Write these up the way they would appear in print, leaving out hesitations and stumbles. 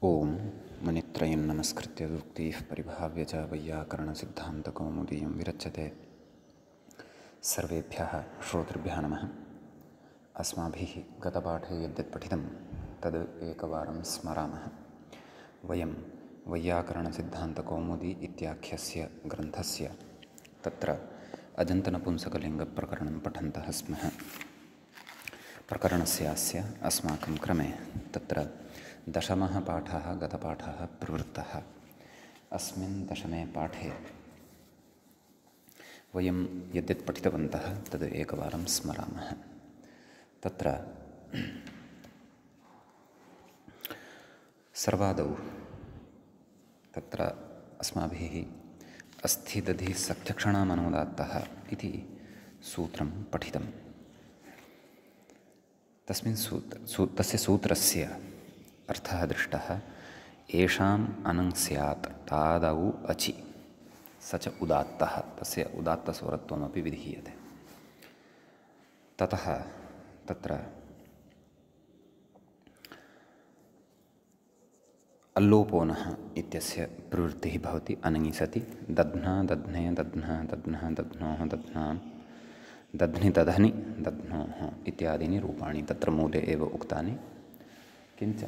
ओम मुनित्रयं नमस्कृत्य सूक्तिः परिभाव्य च वैयाकरणसिद्धान्तकौमुदीयं विरच्यते। सर्वेभ्यः श्रोतृभ्यः नमः। अस्माभिः गतपाठे यद्यत् पठितं तद् एकवारं स्मरामः। वयं वैयाकरणसिद्धान्तकौमुदी इत्याख्यस्य ग्रन्थस्य तत्र अजन्तनपुंसकलिङ्गप्रकरणं पठन्तः स्मः। प्रकरणस्यास्य अस्माकं क्रमे तत्र दशमः पाठः गतपाठः प्रवृत्तः। अस्मिन् दशमे पाठे वयं यद्यत् पठितवन्तः तद् एकवारं स्मरामः। तत्र सर्वादौ तत्र अस्माभिः अस्थिदधिसख्यक्षणामनोदात्तः इति सूत्रं पठितं। तस्मिन् तस्य सूत्रस्य अर्थः दृष्टः। येषाम् अनं स्यात् तादौ अचि स च उदात्तः, तस्य उदात्तस्वरत्वमपि विधीयते। ततः तत्र अल्लोपोनः इत्यस्य प्रवृत्तिः भवति। अनङि सति दध्ना दध्ने दध्नः दध्नः दध्नोः दध्नां दध्नि दधनि दध्नोः इत्यादीनि रूपाणि तत्र मूले एव उक्तानि। किञ्च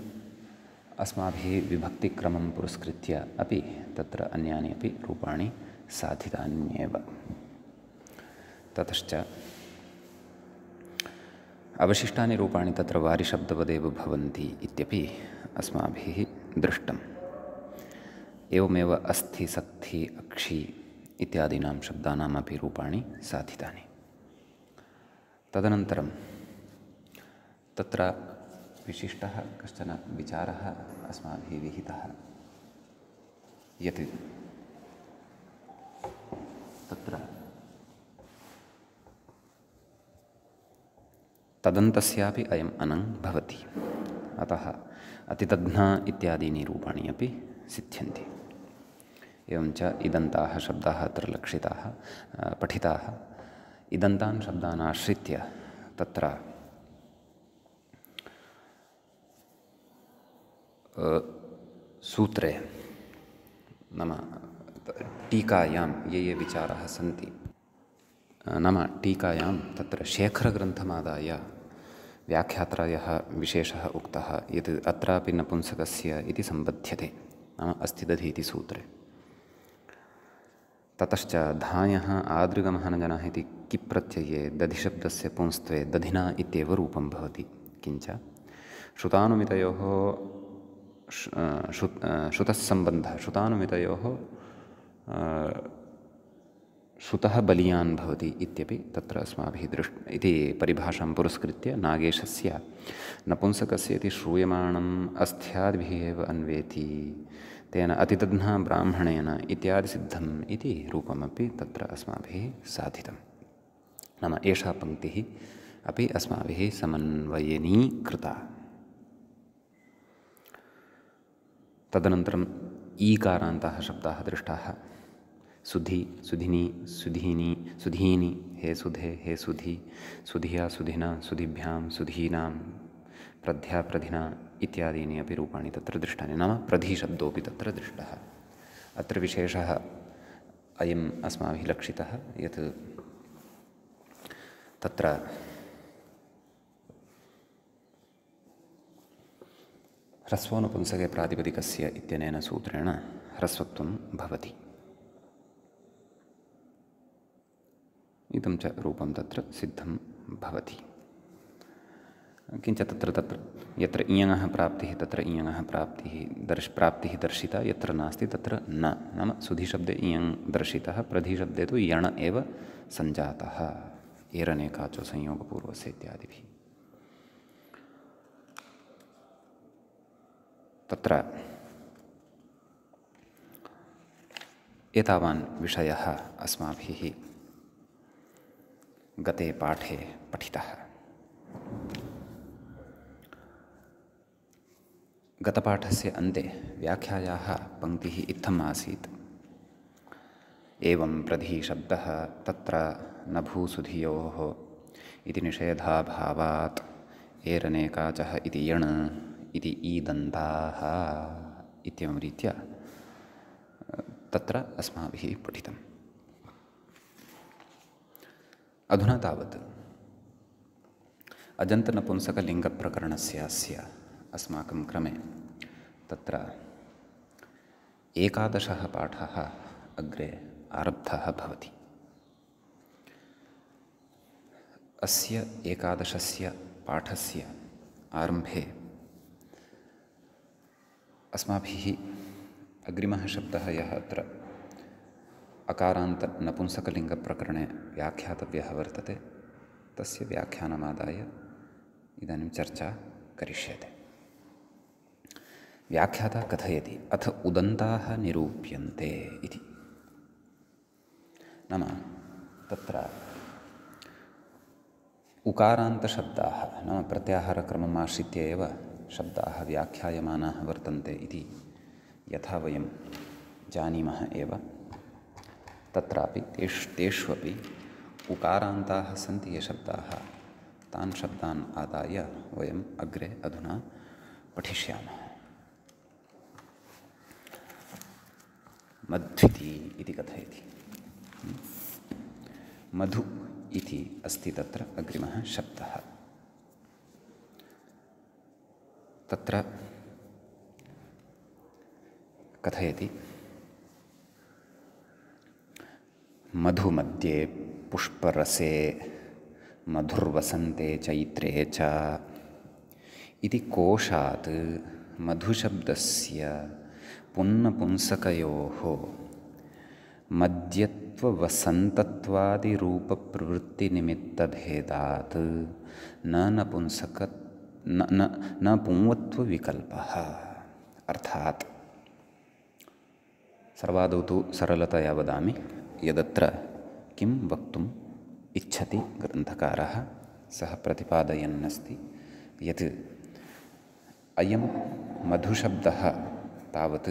अस्माभिः विभक्तिक्रमं पुरस्कृत्य अपि तत्र अन्यानि अपि रूपाणि साधितान्येव। ततश्च अवशिष्टानि रूपाणि तत्र वारिशब्दवदेव भवन्ति इत्यपि अस्माभिः दृष्टम्। एवमेव अस्ति सक्ति अक्षि इत्यादीनां शब्दानामपि रूपाणि साधितानि। तदनन्तरं तत्र विशिष्टः कश्चन विचारः अस्माभिः विहितः, यत् तत्र तदन्तस्यापि अयम् अनं भवति। अतः अतितध्ना इत्यादीनि रूपाणि अपि सिद्ध्यन्ति। एवञ्च इदन्ताः शब्दाः अत्र लक्षिताः पठिताः। इदन्तान् शब्दान् आश्रित्य तत्र सूत्रे नाम टीकायां ये विचाराः सन्ति, नाम टीकायां तत्र शेखरग्रन्थमादाय व्याख्यात्रायः विशेषः उक्तः, यत् अत्रापि नपुंसकस्य इति सम्बध्यते, नाम अस्थिदधि इति सूत्रे। ततश्च धायः आदृगमहनजनः इति किप्रत्यये दधिशब्दस्य पुंस्त्वे दधिना इत्येव रूपं भवति। किञ्च श्रुतानुमितयोः श्रुतस्सम्बन्धः श्रुतानुमितयोः श्रुतः बलीयान् भवति इत्यपि तत्र अस्माभिः इति परिभाषां पुरस्कृत्य नागेशस्य नपुंसकस्य इति श्रूयमाणम् अस्थियादिभिः एव अन्वेति तेन अतितध्ना ब्राह्मणेन इत्यादि सिद्धम् इति रूपमपि तत्र अस्माभिः साधितं। नाम एषा पङ्क्तिः अपि अस्माभिः समन्वयनी कृता। तदनन्तरम् ईकारान्ताः शब्दाः दृष्टाः। सुधि, सुधिनी, सुधीनि, सुधीनि, हे सुधे, हे सुधि, सुधिया, सुधिना, सुधिभ्यां, सुधीनां, प्रध्या, प्रधिना इत्यादीनि अपि रूपाणि तत्र दृष्टानि। नाम प्रधिशब्दोऽपि तत्र दृष्टः। अत्र विशेषः अयम् अस्माभिः लक्षितः, यत् तत्र ह्रस्वोनुपुंसके प्रातिपदिकस्य इत्यनेन सूत्रेण ह्रस्वत्वं भवति। इदं च रूपं तत्र सिद्धं भवति। किञ्च तत्र यत्र इयङः प्राप्तिः तत्र इयङः प्राप्तिः दर्शिता, यत्र नास्ति तत्र न। नाम सुधिशब्दे इयङ दर्शितः, प्रधिशब्दे तु यण एव सञ्जातः एरनेकाचो संयोगपूर्वस्य इत्यादिभिः। तत्र एतावान् विषयः अस्माभिः गते पाठे पठितः। गतपाठस्य अन्ते व्याख्यायाः पङ्क्तिः इत्थम् आसीत्। एवं प्रधिशब्दः तत्र न भूसुधियोः इति निषेधाभावात् एरनेकाचः इति यण् इति ईदन्ताः इत्येवं रीत्या तत्र अस्माभिः पठितम्। अधुना तावत् अजन्तनपुंसकलिङ्गप्रकरणस्य अस्य अस्माकं क्रमे तत्र 11 पाठः अग्रे आरब्धः भवति। अस्य 11 पाठस्य आरम्भे अस्माभिः अग्रिमः शब्दः यः अत्र अकारान्तनपुंसकलिङ्गप्रकरणे व्याख्यातव्यः वर्तते तस्य व्याख्यानमादाय इदानीं चर्चा करिष्यते। व्याख्याता कथयति अथ उदन्ताः निरूप्यन्ते इति। नाम तत्र उकारान्तशब्दाः नाम प्रत्याहारक्रमम् आश्रित्य एव शब्दाः व्याख्यायमानाः वर्तन्ते इति यथा वयं जानीमः एव, तत्रापि तेष्वपि उकारान्ताः सन्ति ये शब्दाः, तान् शब्दान् आदाय वयम् अग्रे अधुना पठिष्यामः। मध्विति इति कथयति। मधु इति अस्ति तत्र अग्रिमः शब्दः। तत्र कथयति मधुमध्ये पुष्परसे मधुर्वसन्ते चैत्रे च इति कोशात् मधुशब्दस्य पुन्नपुंसकयोः मद्यत्ववसन्तत्वादिरूपप्रवृत्तिनिमित्तभेदात् न पुंवत्वविकल्पः। अर्थात् सर्वादौ तु सरलतया वदामि, यदत्र किं वक्तुम् इच्छति ग्रन्थकारः सः प्रतिपादयन्नस्ति यत् अयं मधुशब्दः तावत्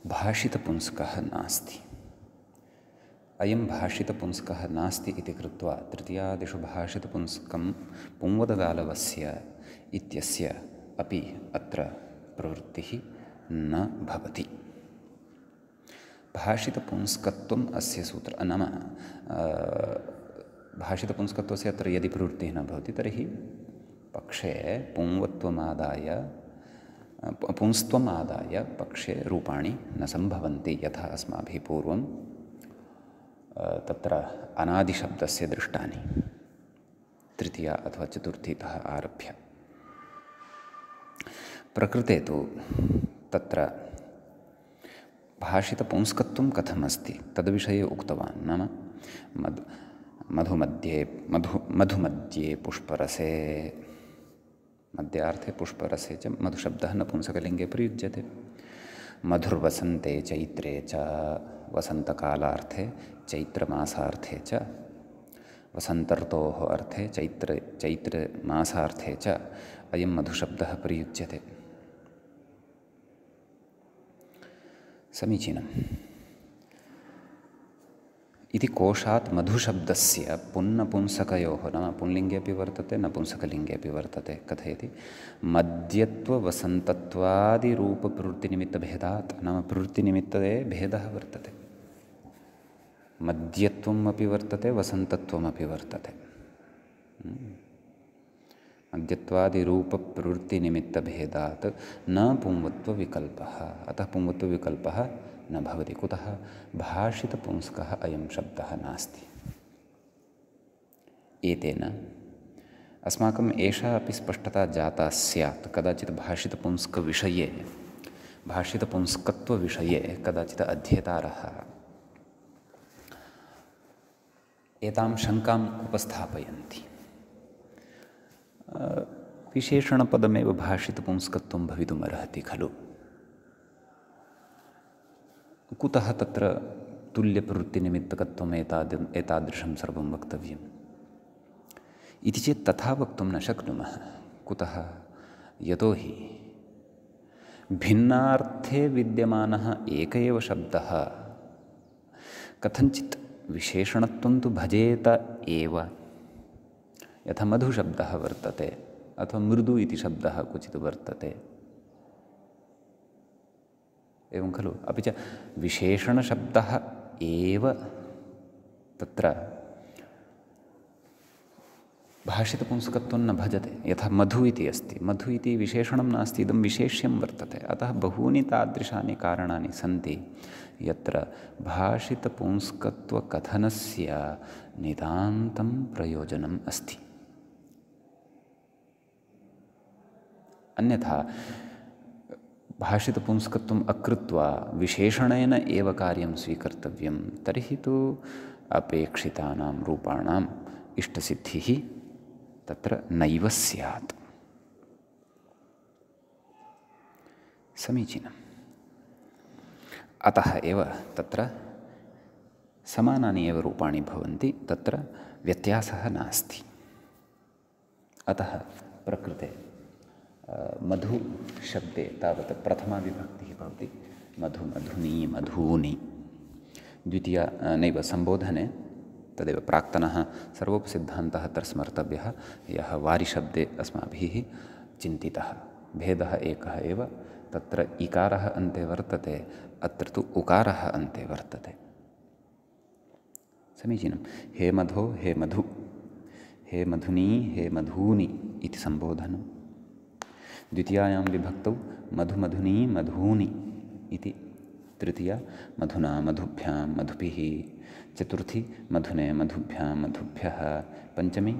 भाषितपुंस्कः नास्ति। अयं भाषितपुंस्कः नास्ति इति कृत्वा तृतीयादिषु भाषितपुंस्कं पुंवदगालवस्य इत्यस्य अपि अत्र प्रवृत्तिः न भवति। भाषितपुंस्कत्वम् अस्य सूत्र नाम भाषितपुंस्कत्वस्य अत्र यदि प्रवृत्तिः न भवति तर्हि पक्षे पुंस्त्वमादाय पक्षे रूपाणि न सम्भवन्ति, यथा अस्माभिः पूर्वं तत्र अनादिशब्दस्य दृष्टानि तृतीया अथवा चतुर्थीतः आरभ्य। प्रकृते तु तत्र भाषितपुंस्कत्वं कथमस्ति तद्विषये उक्तवान्। नाम मधुमध्ये पुष्परसे, मध्यार्थे पुष्परसे च मधुशब्दः नपुंसकलिङ्गे प्रयुज्यते। मधुर्वसन्ते चैत्रे च, वसन्तकालार्थे चैत्रमासार्थे च, वसन्तर्तोः अर्थे चैत्रमासार्थे च अयं मधुशब्दः प्रयुज्यते। समीचीनम्। इति कोशात् मधुशब्दस्य पुन्नपुंसकयोः नाम पुंलिङ्गे अपि वर्तते नपुंसकलिङ्गे अपि वर्तते। कथयति मद्यत्ववसन्तत्वादिरूपप्रवृत्तिनिमित्तभेदात्, नाम प्रवृत्तिनिमित्ते भेदः वर्तते। मद्यत्वम् अपि वर्तते वसन्तत्वमपि वर्तते। मद्यत्वादिरूपप्रवृत्तिनिमित्तभेदात् न पुंवत्वविकल्पः। अतः पुंवत्वविकल्पः न भवति। कुतः? भाषितपुंस्कः अयं शब्दः नास्ति। एतेन अस्माकम् एषा अपि स्पष्टता जाता स्यात्, कदाचित् भाषितपुंस्कत्वविषये कदाचित् अध्येतारः एतां शङ्काम् उपस्थापयन्ति। विशेषणपदमेव भाषितपुंस्कत्वं भवितुमर्हति खलु, कुतः तत्र तुल्यप्रवृत्तिनिमित्तकत्वम् एतादृशं सर्वं वक्तव्यम् इति चेत् तथा वक्तुं न शक्नुमः। कुतः? यतोहि भिन्नार्थे विद्यमानः एक एव शब्दः कथञ्चित् विशेषणत्वं तु भजेत एव। यथा मधुशब्दः वर्तते, अथवा मृदु इति शब्दः क्वचित् वर्तते, एवं खलु। अपि च विशेषणशब्दः एव तत्र भाषितपुंस्कत्वं न भजते। यथा मधु इति अस्ति, मधु इति विशेषणं नास्ति, इदं विशेष्यं वर्तते। अतः बहूनि तादृशानि कारणानि सन्ति यत्र भाषितपुंस्कत्वकथनस्य नितान्तं प्रयोजनम् अस्ति। अन्यथा भाषितपुंस्कत्वम् अकृत्वा विशेषणेन एव कार्यं स्वीकर्तव्यं तर्हि तु अपेक्षितानां रूपाणाम् इष्टसिद्धिः तत्र नैव स्यात्। समीचीनम्। अतः एव तत्र समानानि एव रूपाणि भवन्ति, तत्र व्यत्यासः नास्ति। अतः प्रकृते मधु शब्दे तावत् प्रथमा विभक्तिः भवति, मधु, मधुनी, मधूनि। द्वितीया नैव सम्बोधने तदेव प्राक्तनः सर्वोपसिद्धान्तः अत्र स्मर्तव्यः, यः वारिशब्दे अस्माभिः चिन्तितः। भेदः एकः एव, तत्र इकारः अन्ते वर्तते, अत्र तु उकारः अन्ते वर्तते। समीचीनं। हे मधो, हे मधु, हे मधुनी, हे मधूनि इति सम्बोधनं। द्वितीयायां विभक्तौ मधु, मधुनी, मधूनि इति। तृतीया मधुना, मधुभ्यां, मधुभिः। चतुर्थी मधुने, मधुभ्यां, मधुभ्यः। पञ्चमी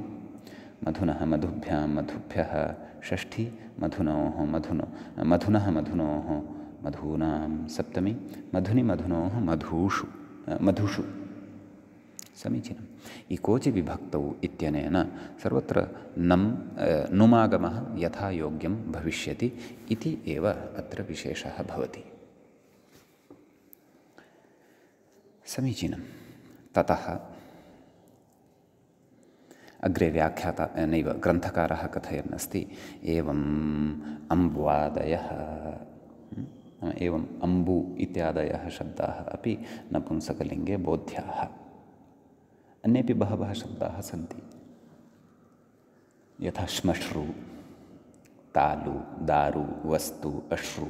मधुनः, मधुभ्यां, मधुभ्यः। षष्ठी मधुनोः, मधुनः, मधुनोः, मधूनां। सप्तमी मधुनि, मधुनोः, मधुषु। समीचीनम्। इकोचि विभक्तौ इत्यनेन सर्वत्र नुमागमः यथा योग्यं भविष्यति इति एव अत्र विशेषः भवति। समीचीनं। ततः अग्रे व्याख्याता नैव ग्रन्थकारः कथयन् अस्ति, एवम् अम्ब्वादयः, एवम् अम्बु इत्यादयः शब्दाः अपि नपुंसकलिङ्गे बोध्याः। अन्येपि बहवः शब्दाः सन्ति, यथा श्मश्रु, तालु, दारु, वस्तु, अश्रु,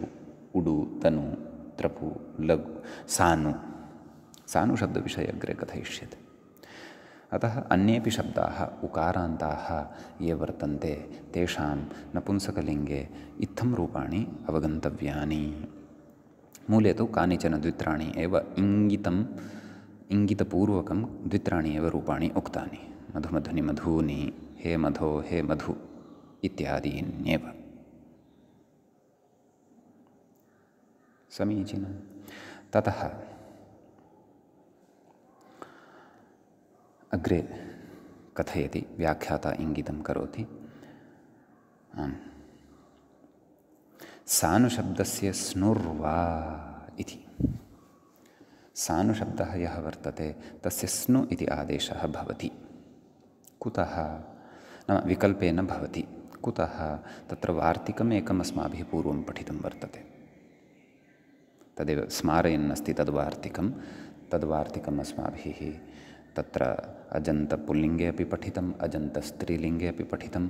उडु, तनु, त्रपु, लघु, सानु। सानुशब्दविषये अग्रे कथयिष्यते। अतः अन्येपि शब्दाः उकारान्ताः ये वर्तन्ते तेषां नपुंसकलिङ्गे इत्थं रूपाणि अवगन्तव्यानि। मूले तु कानिचन द्वित्राणि एव इङ्गितपूर्वकं द्वित्राणि एव रूपाणि उक्तानि। मधु, मधुनि, मधूनि, हे मधो, हे मधु इत्यादीन्येव। समीचीनं। ततः अग्रे कथयति, व्याख्याता इङ्गितं करोति। सानुशब्दस्य स्नुर्वा इति। सानुशब्दः यः वर्तते तस्य स्नु इति आदेशः भवति। कुतः? नाम विकल्पेन भवति। कुतः? तत्र वार्तिकम् एकम् अस्माभिः पूर्वं पठितं वर्तते, तदेव स्मारयन् अस्ति तद्वार्तिकम् अस्माभिः तत्र अजन्तपुल्लिङ्गे अपि पठितम्, अजन्तस्त्रीलिङ्गे अपि पठितं,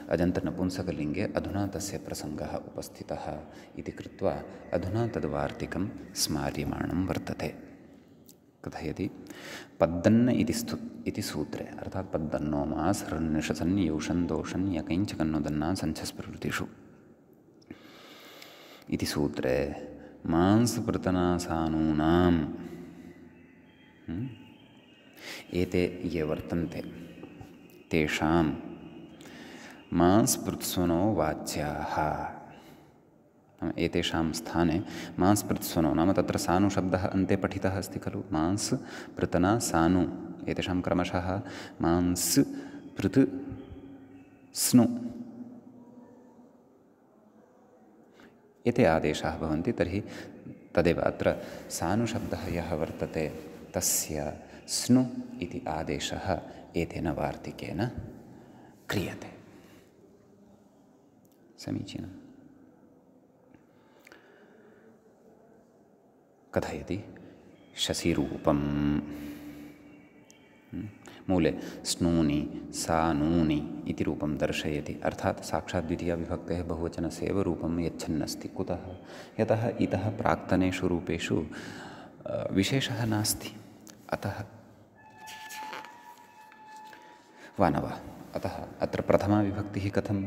अजन्तनपुंसकलिङ्गे अधुना तस्य प्रसङ्गः उपस्थितः इति कृत्वा अधुना तद्वार्तिकं स्मार्यमाणं वर्तते। कथयति, पद्दन्न इति सूत्रे, अर्थात् पद्दन्नो मास् हृन्निषसन् योषन् दोषन् यकैञ्चकन्नुदन्ना सञ्छस्प्रवृत्तिषु इति सूत्रे मांसपृतनासानूनां एते ये वर्तन्ते तेषां मांस्पृत्स्वनो वाच्याः। एतेषां स्थाने मांस्पृत्स्वनो नाम तत्र सानुशब्दः अन्ते पठितः अस्ति खलु, मांस् पृतना सानु, एतेषां क्रमशः मांस् पृत् स्नु एते आदेशाः भवन्ति। तर्हि तदेव अत्र सानुशब्दः यः वर्तते तस्य स्नु इति आदेशः एतेन वार्तिकेन क्रियते। समीचीनं। कथयति, शशिरूपं मूले स्नूनि सानूनि इति रूपं दर्शयति, अर्थात् साक्षात् द्वितीयाविभक्तेः बहुवचनस्य एव रूपं यच्छन्नस्ति। कुतः? यतः इतः प्राक्तनेषु रूपेषु विशेषः नास्ति, अतः वा न वा। अतः अत्र प्रथमा विभक्तिः कथं?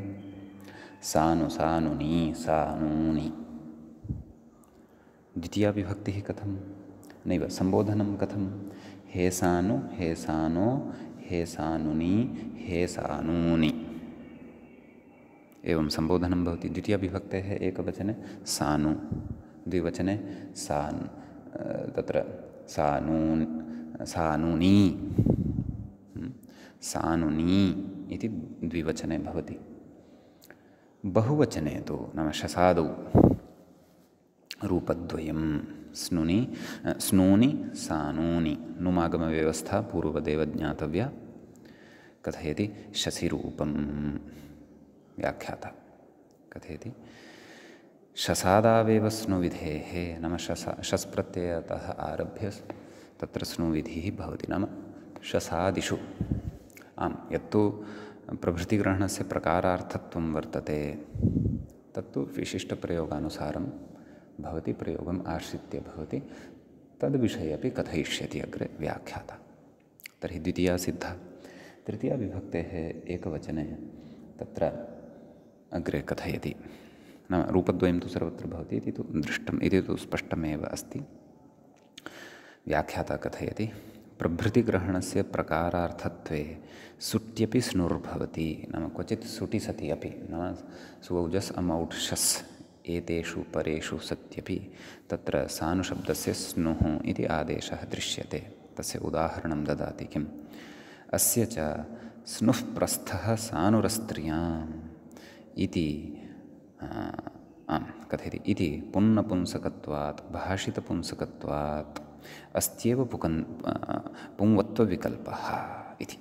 सानु सानुनि सानूनि। द्वितीया विभक्तिः कथं? नैव। संबोधनं कथं? हे सानु हे सानो हे सानुनि हे सानूनि, एवं संबोधनं भवति। द्वितीया विभक्तेः एकवचने सानु, द्विवचने सान्, तत्र सानून् सानुनि सानुनि इति द्विवचने भवति। बहुवचने तु नाम शसादौ रूपद्वयं स्नुनि स्नूनि सानूनि। नुमागमव्यवस्था पूर्ववदेव ज्ञातव्या। कथयति शशिरूपं व्याख्याता कथयति शसादावेव स्नुविधेः, नाम शस् प्रत्ययतः आरभ्य तत्र स्नुविधिः भवति, नाम शसादिषु। आम्, यत्तु प्रभृतिग्रहणस्य प्रकारार्थत्वं वर्तते तत्तु विशिष्टप्रयोगानुसारं भवति, प्रयोगम् आश्रित्य भवति, तद्विषये अपि कथयिष्यति अग्रे व्याख्याता। तर्हि द्वितीया सिद्धा। तृतीया विभक्तेः एकवचने तत्र अग्रे कथयति, नाम रूपद्वयं तु सर्वत्र भवति इति तु दृष्टम्, इति तु स्पष्टमेव अस्ति। व्याख्याता कथयति प्रभृतिग्रहणस्य प्रकारार्थत्वे सुट्यपि स्नुर्भवति, नाम क्वचित् सुटि सति अपि, नाम सुऔजस् अमौट् शस् एतेषु परेषु सत्यपि तत्र सानुशब्दस्य स्नुः इति आदेशः दृश्यते। तस्य उदाहरणं ददाति। किम्? अस्य च स्नुः प्रस्थः सानुरस्त्रियाम् इति कथयति इति पुन्नपुंसकत्वात् भाषितपुंसकत्वात् अस्त्येव पुंवत्वविकल्पः इति।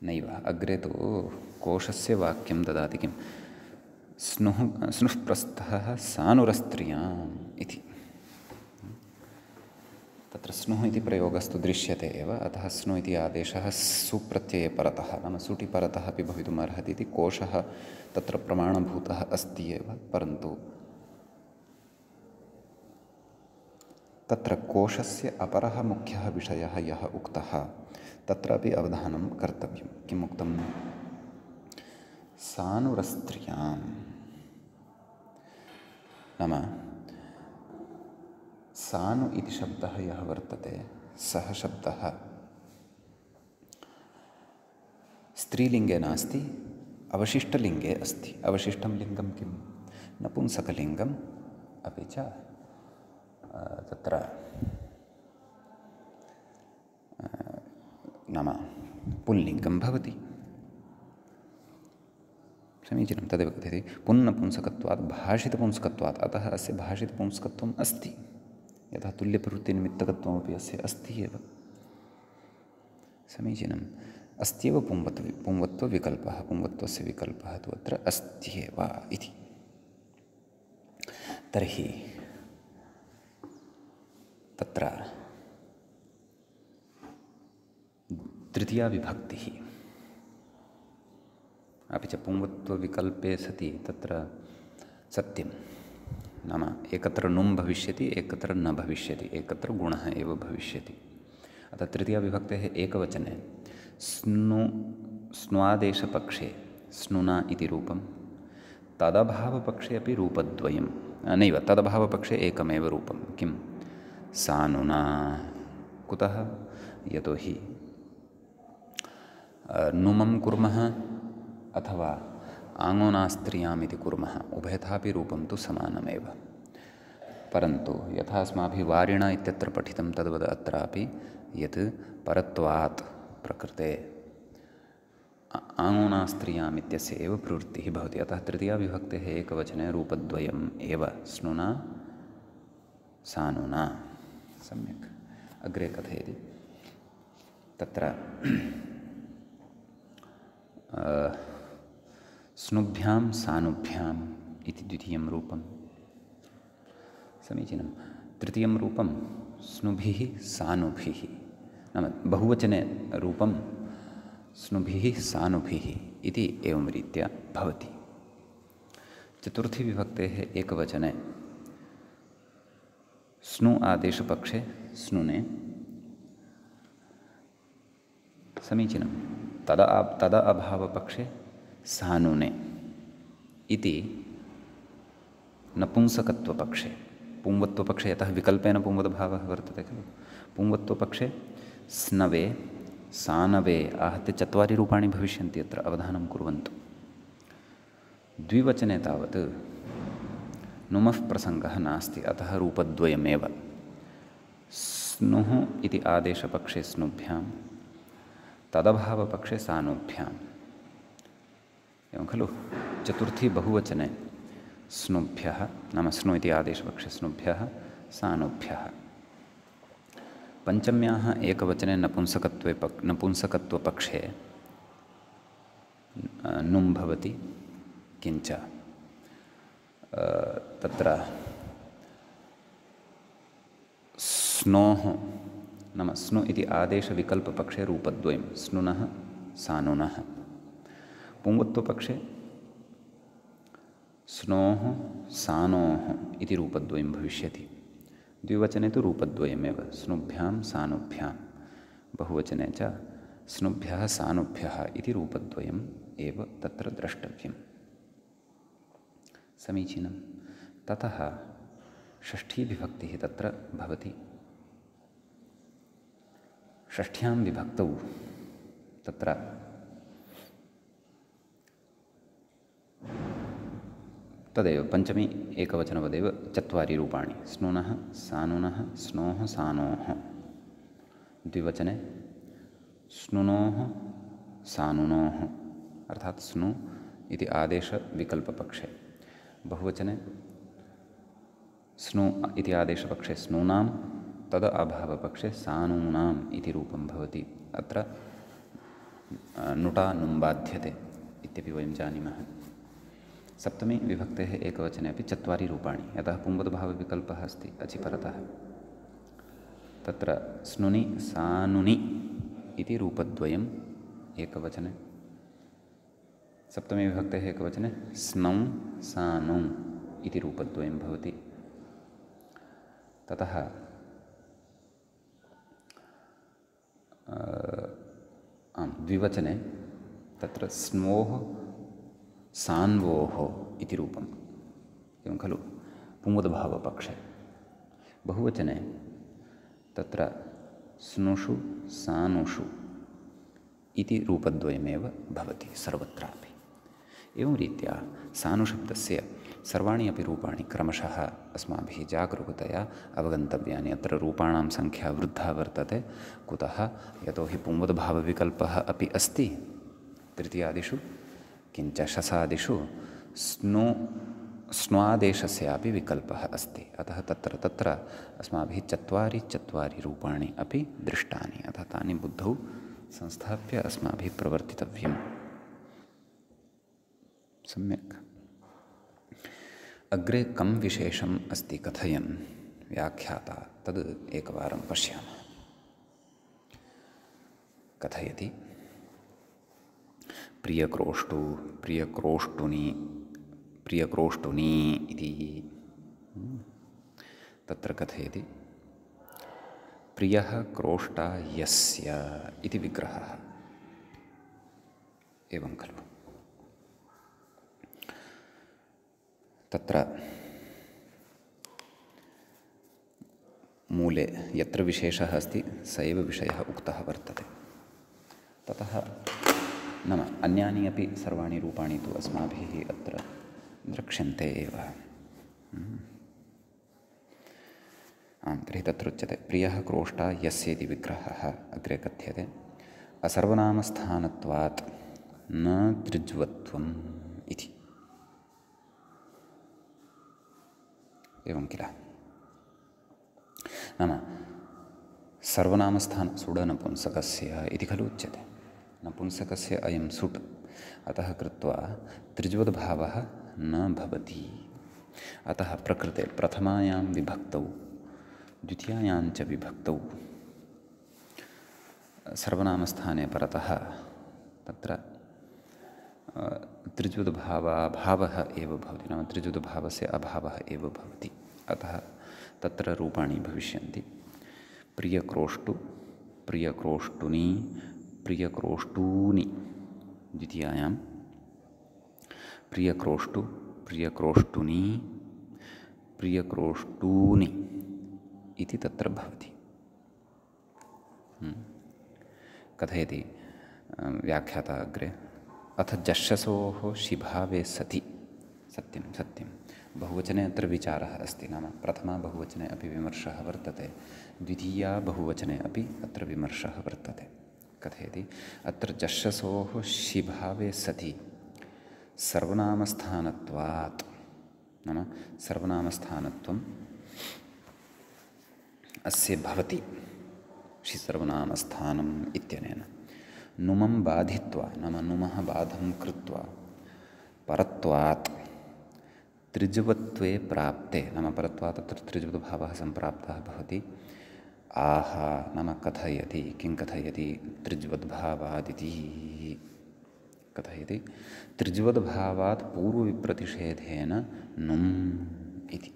नैव, अग्रे तु कोशस्य वाक्यं ददाति। किं? स्नुः प्रस्थः सानुरस्त्रियाम् इति। तत्र स्नुः इति प्रयोगस्तु दृश्यते एव, अतः स्नु इति आदेशः सुप्रत्यये परतः, नाम सुटि परतः अपि भवितुम् अर्हति इति कोशः तत्र प्रमाणभूतः अस्ति एव। परन्तु तत्र कोशस्य अपरः मुख्यः विषयः यः उक्तः तत्रापि अवधानं कर्तव्यं। किम् उक्तं? सानुरस्त्रियाम्, नाम सानु इति शब्दः यः वर्तते सः शब्दः स्त्रीलिङ्गे नास्ति, अवशिष्टलिङ्गे अस्ति। अवशिष्टं लिङ्गं किं? नपुंसकलिङ्गम्, अपि च तत्र नाम पुल्लिङ्गं भवति। समीचीनं, तदेव कथयति पुन्नपुंसकत्वात् भाषितपुंसकत्वात्। अतः अस्य भाषितपुंसकत्वम् अस्ति, यतः तुल्यप्रवृत्तिनिमित्तकत्वमपि अस्य अस्ति एव। समीचीनम्, अस्त्येव पुंवत्वविकल्पः, पुंवत्वस्य विकल्पः तु अत्र अस्त्येव इति। तर्हि तत्र तृतीया विभक्तिः, अपि च पुंवत्वविकल्पे सति तत्र सत्यं, नाम एकत्र नुं भविष्यति, एकत्र न भविष्यति, एकत्र गुणः एव भविष्यति। अतः तृतीया विभक्तेः एकवचने स्न्वादेशपक्षे स्नुना इति रूपं, तदभावपक्षे अपि रूपद्वयं, नैव, तदभावपक्षे एकमेव रूपं। किं? सानुना। कुतः? यतोहि नुमं कुर्मः अथवा आङ्गोनास्त्रियाम् इति कुर्मः, उभयथापि रूपं तु समानमेव। परन्तु यथा अस्माभिः वारिणा इत्यत्र पठितं तद्वद् अत्रापि यत् परत्वात् प्रकृते आङ्गोनास्त्रियाम् इत्यस्य एव प्रवृत्तिः भवति। अतः तृतीया विभक्तेः एकवचने रूपद्वयम् एव, स्नुना सानुना। सम्यक्। अग्रे कथयति तत्र स्नुभ्यां सानुभ्याम् इति द्वितीयं रूपं। समीचीनं। तृतीयं रूपं स्नुभिः सानुभिः, नाम बहुवचने रूपं स्नुभिः सानुभिः इति एवं रीत्या भवति। चतुर्थी विभक्तेः एकवचने स्नु आदेशपक्षे स्नुने समीचीनं, तद अभावपक्षे सानुने इति नपुंसकत्वपक्षे, पुंवत्वपक्षे यतः विकल्पेन पुंवद्भावः वर्तते खलु, पुंवत्वपक्षे स्नवे सानवे आहत्य 4 रूपाणि भविष्यन्ति। अत्र अवधानं कुर्वन्तु। द्विवचने तावत् नुमः प्रसङ्गः नास्ति, अतः रूपद्वयमेव। स्नुः इति आदेशपक्षे स्नुभ्यां, तदभावपक्षे सानुभ्याम्, एवं खलु। चतुर्थी बहुवचने स्नुभ्यः, नाम स्नु इति आदेशपक्षे स्नुभ्यः सानुभ्यः। पञ्चम्याः एकवचने नपुंसकत्वपक्षे नुं भवति, किञ्च तत्र स्नोः नाम स्नु इति आदेशविकल्पपक्षे रूपद्वयं, स्नुनः सानुनः। पुंवत्वपक्षे स्नोः सानोः इति रूपद्वयं भविष्यति। द्विवचने तु रूपद्वयमेव, स्नुभ्यां सानुभ्यां। बहुवचने च स्नुभ्यः सानुभ्यः इति रूपद्वयम् एव तत्र द्रष्टव्यम्। समीचीनं। ततः षष्ठी विभक्तिः तत्र भवति। षष्ठ्यां विभक्तौ तत्र तदेव पञ्चमी एकवचनवदेव 4 रूपाणि, स्नुनः सानुनः स्नोः सानोः। द्विवचने स्नुनोः सानुनोः, अर्थात् स्नु इति आदेशविकल्पपक्षे। बहुवचने स्नु इति आदेशपक्षे स्नूनां, तद अभावपक्षे सानूनाम् इति रूपं भवति। अत्र नुटा नुं बाध्यते इत्यपि वयं जानीमः। सप्तमी विभक्तेः एकवचने अपि 4 रूपाणि, यतः पुंवद्भावविकल्पः अस्ति अचि परतः। तत्र स्नुनि सानुनि इति रूपद्वयम् एकवचने। सप्तमी विभक्तेः एकवचने स्नौ सानौ इति रूपद्वयं भवति। ततः द्विवचने तत्र स्नोः सान्वोः इति रूपम्, एवं खलु, पुंवद्भावपक्षे। बहुवचने तत्र स्नुषु सानुषु इति रूपद्वयमेव भवति सर्वत्रापि। एवं रीत्या सानुशब्दस्य सर्वाणि अपि रूपाणि क्रमशः अस्माभिः जागरूकतया अवगन्तव्यानि। अत्र रूपाणां संख्या वृद्धा वर्तते। कुतः? यतोहि पुंवद्भावविकल्पः अपि अस्ति तृतीयादिषु, किञ्च शसादिषु स्न्वादेशस्यापि विकल्पः अस्ति। अतः तत्र अस्माभिः 4 रूपाणि अपि दृष्टानि। अतः तानि बुद्धौ संस्थाप्य अस्माभिः प्रवर्तितव्यम्। सम्यक्। अग्रे कं विशेषम् अस्ति कथयन् व्याख्याता, तद् एकवारं पश्यामः। कथयति प्रियक्रोष्टु प्रियक्रोष्टुनी इति। तत्र कथयति प्रियः क्रोष्टा यस्य इति विग्रहः, एवं खलु। तत्र मूले यत्र विशेषः अस्ति स एव विषयः उक्तः वर्तते। ततः नाम अन्यानि अपि सर्वाणि रूपाणि तु अस्माभिः अत्र द्रक्ष्यन्ते एव। तर्हि तत्रुच्यते प्रियः क्रोष्टा यस्य इति विग्रहः। अग्रे कथ्यते असर्वनामस्थानत्वात् न तृज्वत्वम् इति। एवं किल। नाम सर्वनामस्थान सुडनपुंसकस्य इति खलु उच्यते। नपुंसकस्य अयं सुट्, अतः कृत्वा तृज्वद्भावः न भवति। अतः प्रकृते प्रथमायां विभक्तौ द्वितीयायां च विभक्तौ सर्वनामस्थाने परतः तत्र त्रिजुदभावाभावः एव भवति, नाम त्रिजुदभावस्य अभावः एव भवति। अतः तत्र रूपाणि भविष्यन्ति प्रियक्रोष्टु, प्रियक्रोष्टुनी, प्रियक्रोष्टूनि द्वितीयायां, प्रियक्रोष्टु, प्रियक्रोष्टुनी, प्रियक्रोष्टूनि इति तत्र भवति। कथयति व्याख्याता अग्रे, अथ जश्शसोः शिभावे सति, सत्यं सत्यं बहुवचने अत्र विचारः अस्ति, नाम प्रथमा बहुवचने अपि विमर्शः वर्तते, द्वितीया बहुवचने अपि अत्र विमर्शः वर्तते। कथयति अत्र जश्शसोः शिभावे सति सर्वनामस्थानत्वात्, नाम सर्वनामस्थानत्वम् अस्य भवति सर्वनामस्थानम् इत्यनेन नुमं बाधित्वा, नाम नुमः बाधं कृत्वा, परत्वात् त्रिजुवत्वे प्राप्ते, नाम परत्वात् तत्र त्रिजुवद्भावः सम्प्राप्तः भवति। आह नाम कथयति, किं कथयति, त्रिजुवद्भावादिति कथयति, त्रिजुवद्भावात् पूर्वविप्रतिषेधेन नुम् इति।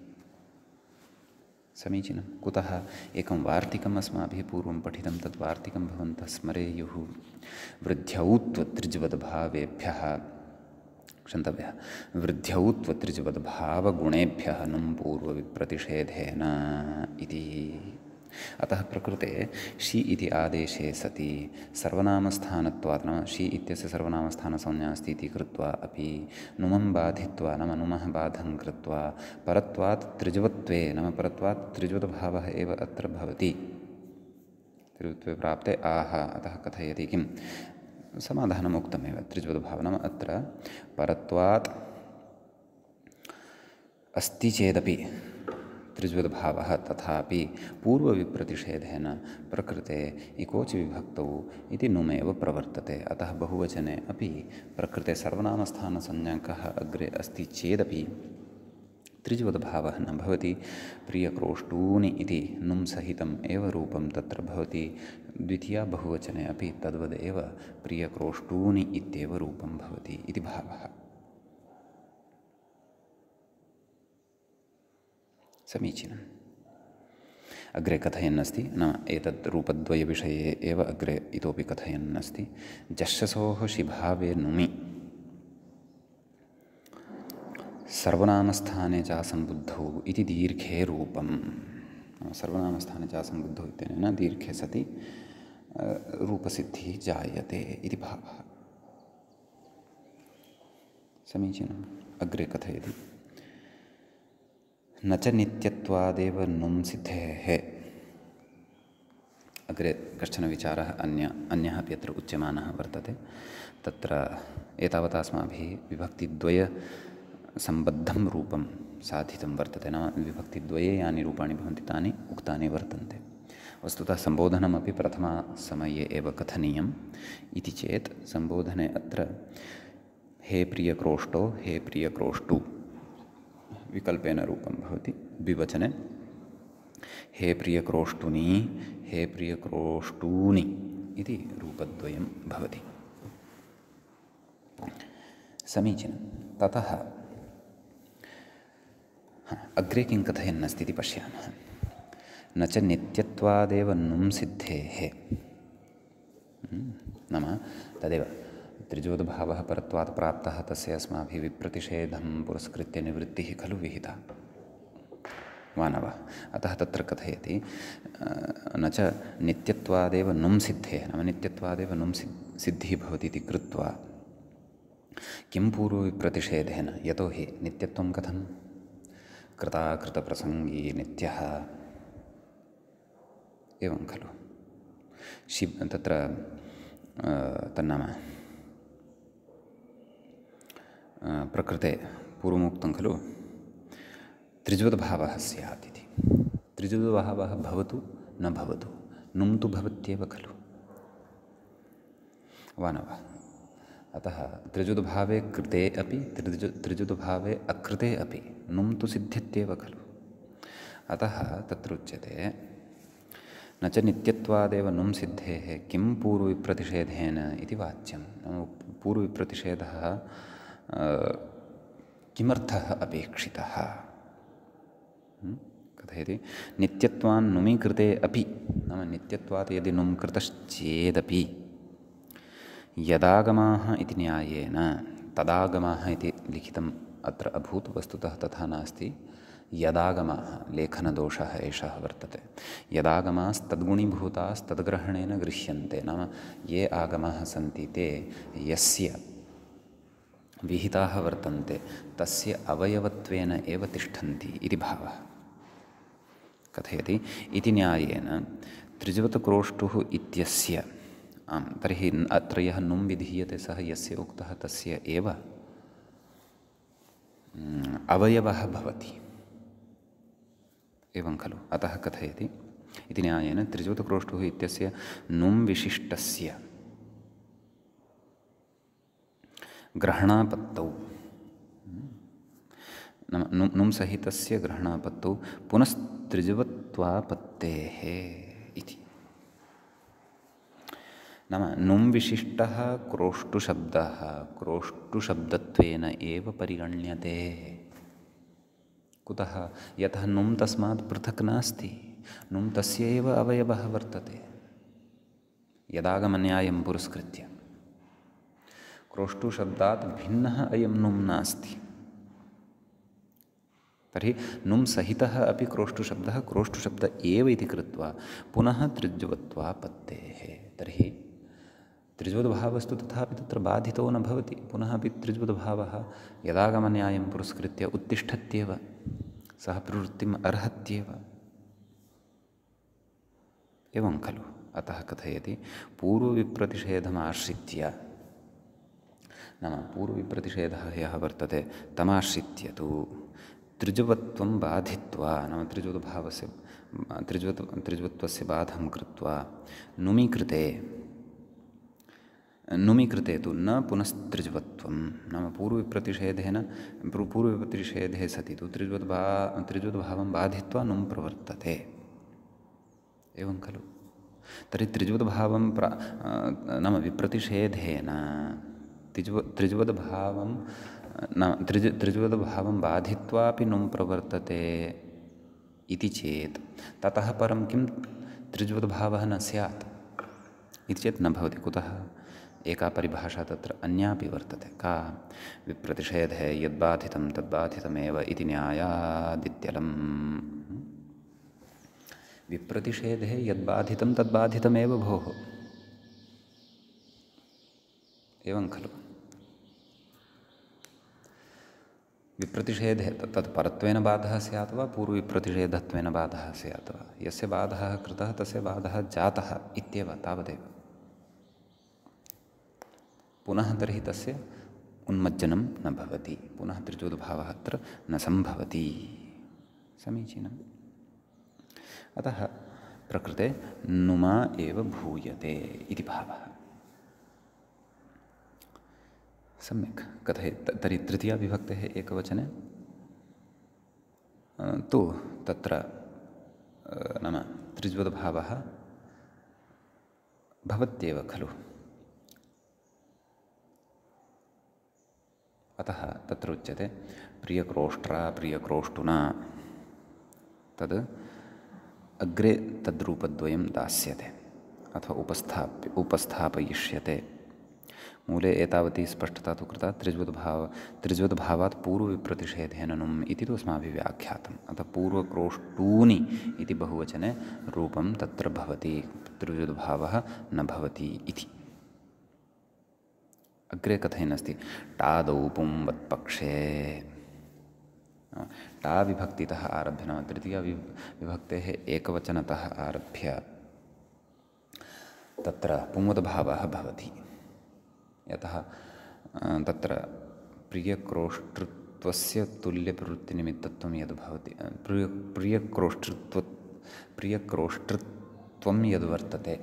समीचीनं। कुतः? एकं वार्तिकम् अस्माभिः पूर्वं पठितं, तद् वार्तिकं भवन्तः स्मरेयुः। वृद्ध्यौत्वत्रिजुवद्भावेभ्यः, क्षन्तव्यः, वृद्ध्यौत्वत्रिजुवद्भावगुणेभ्यः नुं पूर्वविप्रतिषेधेन इति। अतः प्रकृते शि इति आदेशे सति सर्वनामस्थानत्वात्, नाम शि इत्यस्य सर्वनामस्थानसंज्ञा अस्ति इति कृत्वा अपि नुमं बाधित्वा, नाम नुमः बाधं कृत्वा, परत्वात् त्रिजुवत्वे, नाम परत्वात् त्रिजुवद्भावः एव अत्र भवति, त्रिजुवत्वे प्राप्ते आह। अतः कथयति किं, समाधानम् उक्तमेव, त्रिजुवद्भावः नाम अत्र परत्वात् अस्ति चेदपि त्रिजुवद्भावः, तथापि पूर्वविप्रतिषेधेन प्रकृते इकोचि विभक्तौ इति नुमेव प्रवर्तते। अतः बहुवचने अपि प्रकृते सर्वनामस्थानसंज्ञकः अग्रे अस्ति चेदपि त्रिजुवद्भावः न भवति। प्रियक्रोष्टूनि इति नुं सहितम् एव रूपं तत्र भवति। द्वितीया बहुवचने अपि तद्वदेव प्रियक्रोष्टूनि इत्येव रूपं भवति इति भावः। समीचीनम्। अग्रे कथयन् अस्ति, नाम एतद् रूपद्वयविषये एव अग्रे इतोपि कथयन् अस्ति। जश्शसोः शिभावे नुमि सर्वनामस्थाने चासंबुद्धौ इति दीर्घे रूपम्। सर्वनामस्थाने चासंबुद्धौ इत्यनेन दीर्घे सति रूपसिद्धिः जायते इति भावः। समीचीनम्। अग्रे कथयति, न च नित्यत्वादेव नुं सिद्धेः। अग्रे कश्चन विचारः अन्यः अपि अत्र उच्यमानः वर्तते। तत्र एतावता अस्माभिः विभक्तिद्वयसम्बद्धं रूपं साधितं वर्तते, नाम विभक्तिद्वये यानि रूपाणि भवन्ति तानि उक्तानि वर्तन्ते। वस्तुतः सम्बोधनमपि प्रथमासमये एव कथनीयम् इति चेत् सम्बोधने अत्र हे प्रियक्रोष्टो, हे प्रियक्रोष्टु विकल्पेन रूपं भवति। द्विवचने हे प्रियक्रोष्टुनी, हे प्रियक्रोष्टूनि इति रूपद्वयं भवति। समीचीनं। ततः अग्रे किं कथयन् अस्ति इति पश्यामः। न च नित्यत्वादेव नुं सिद्धेः, नाम तदेव त्रिजुवद्भावः परत्वात् प्राप्तः, तस्य अस्माभिः विप्रतिषेधं पुरस्कृत्य निवृत्तिः खलु विहिता, वा न वा? अतः तत्र कथयति न च नित्यत्वादेव नुं सिद्धेः, नाम नित्यत्वादेव नुं सिद्धिः भवति इति कृत्वा किं पूर्वविप्रतिषेधेन, यतोहि नित्यत्वं कथं कृताकृतप्रसङ्गी नित्यः एवं खलु। तत्र तन्नाम प्रकृते पूर्वमुक्तं खलु त्रिजुवद्भावः स्यात् इति। त्रिजुवद्भावः भवतु न भवतु, नुं तु भवत्येव खलु, वा न वा? अतः त्रिजुवद्भावे कृते अपि त्रिजुवद्भावे अकृते अपि नुं तु सिद्ध्यत्येव खलु। अतः तत्र उच्यते न च नित्यत्वादेव नुं सिद्धेः किं पूर्वविप्रतिषेधेन इति वाच्यं। पूर्वविप्रतिषेधः किमर्थः अपेक्षितः कथयति। नित्यत्वान् नुमि कृते अपि, नाम नित्यत्वात् यदि नुं कृतश्चेदपि यदागमाः इति न्यायेन, तदागमाः इति लिखितम् अत्र अभूत्, वस्तुतः तथा नास्ति। यदागमाः, लेखनदोषः एषः वर्तते। यदागमास्तद्गुणीभूतास्तद्ग्रहणेन गृह्यन्ते, नाम ये आगमाः सन्ति ते यस्य विहिताः वर्तन्ते तस्य अवयवत्वेन एव तिष्ठन्ति इति भावः। कथयति इति न्यायेन त्रिजवतक्रोष्टुः इत्यस्य, तर्हि अत्र यः नुं विधीयते सः यस्य उक्तः तस्य एव अवयवः भवति, एवं खलु। अतः कथयति इति न्यायेन त्रिजवतक्रोष्टुः इत्यस्य नुं विशिष्टस्य ग्रहणापत्तौ, नाम नुं सहितस्य ग्रहणापत्तौ पुनस्त्रिजवत्वापत्तेः इति। नाम नुं विशिष्टः क्रोष्टुशब्दः क्रोष्टुशब्दत्वेन एव परिगण्यते। कुतः? यतः नुं तस्मात् पृथक् नास्ति, नुं तस्य एव अवयवः वर्तते यदागमन्यायं पुरस्कृत्य। क्रोष्टुशब्दात् भिन्नः अयं नुं नास्ति। तर्हि नुं सहितः अपि क्रोष्टुशब्दः क्रोष्टुशब्द एव इति कृत्वा पुनः त्रिज्वत्वापत्तेः। तर्हि त्रिज्वद्भावस्तु तथापि तत्र बाधितो न भवति, पुनः अपि त्रिज्वद्भावः यदागमन्यायं पुरस्कृत्य उत्तिष्ठत्येव, सः प्रवृत्तिम् अर्हत्येव, एवं खलु। अतः कथयति पूर्वविप्रतिषेधमाश्रित्य, नाम पूर्वविप्रतिषेधः यः वर्तते तमाश्रित्य तु त्रिजवत्वं बाधित्वा, नाम त्रिजवद्भावस्य त्रिजवत्वस्य बाधं कृत्वा नुमि कृते तु न पुनस्त्रिजवत्वं, नाम पूर्वविप्रतिषेधे सति तु त्रिजवद्भावं बाधित्वा नुं प्रवर्तते, एवं खलु। तर्हि त्रिजवद्भावं नाम विप्रतिषेधेन त्रिजवद्भावं बाधित्वापि नुं प्रवर्तते इति चेत् ततः परं किं त्रिजवद्भावः न स्यात् इति चेत् न भवति। कुतः? एका परिभाषा तत्र अन्यापि वर्तते। का? विप्रतिषेधे यद्बाधितं तद्बाधितमेव इति न्यायादित्यलम्। विप्रतिषेधे यद्बाधितं तद्बाधितमेव भोः, एवं खलु। विप्रतिषेधे तत् परत्वेन बाधः स्यात् वा पूर्वविप्रतिषेधत्वेन बाधः स्यात् वा, यस्य बाधः कृतः तस्य बाधः जातः इत्येव, तावदेव। पुनः तर्हि तस्य उन्मज्जनं न भवति, पुनः त्रिजोद्भावः अत्र न सम्भवति। समीचीनम्। अतः प्रकृते नुमा एव भूयते इति भावः। सम्यक् कथयेत्। तर्हि तृतीया विभक्तेः एकवचने तु तत्र नाम त्रिज्वद्भावः भवत्येव खलु। अतः तत्र उच्यते प्रियक्रोष्ट्रा प्रियक्रोष्टुना, तद् अग्रे तद्रूपद्वयं दास्यते अथवा उपस्थापयिष्यते। मूले एतावती स्पष्टता तु कृता। त्रिज्वद्भावात् पूर्वविप्रतिषेधेन नुम् इति तु अस्माभिः व्याख्यातम्। अतः पूर्वक्रोष्टूनि इति बहुवचने रूपं तत्र भवति, त्रिज्वद्भावः न भवति इति। अग्रे कथयन्नस्ति टादौ पुंवत्पक्षे। टा विभक्तितः आरभ्य, नाम तृतीया विभक्तेः एकवचनतः आरभ्य तत्र पुंवद्भावः भवति। यतः तत्र प्रियक्रोष्टृत्वस्य तुल्यप्रवृत्तिनिमित्तत्वं यद् भवति, प्रियक्रोष्टृत्वं यद्वर्तते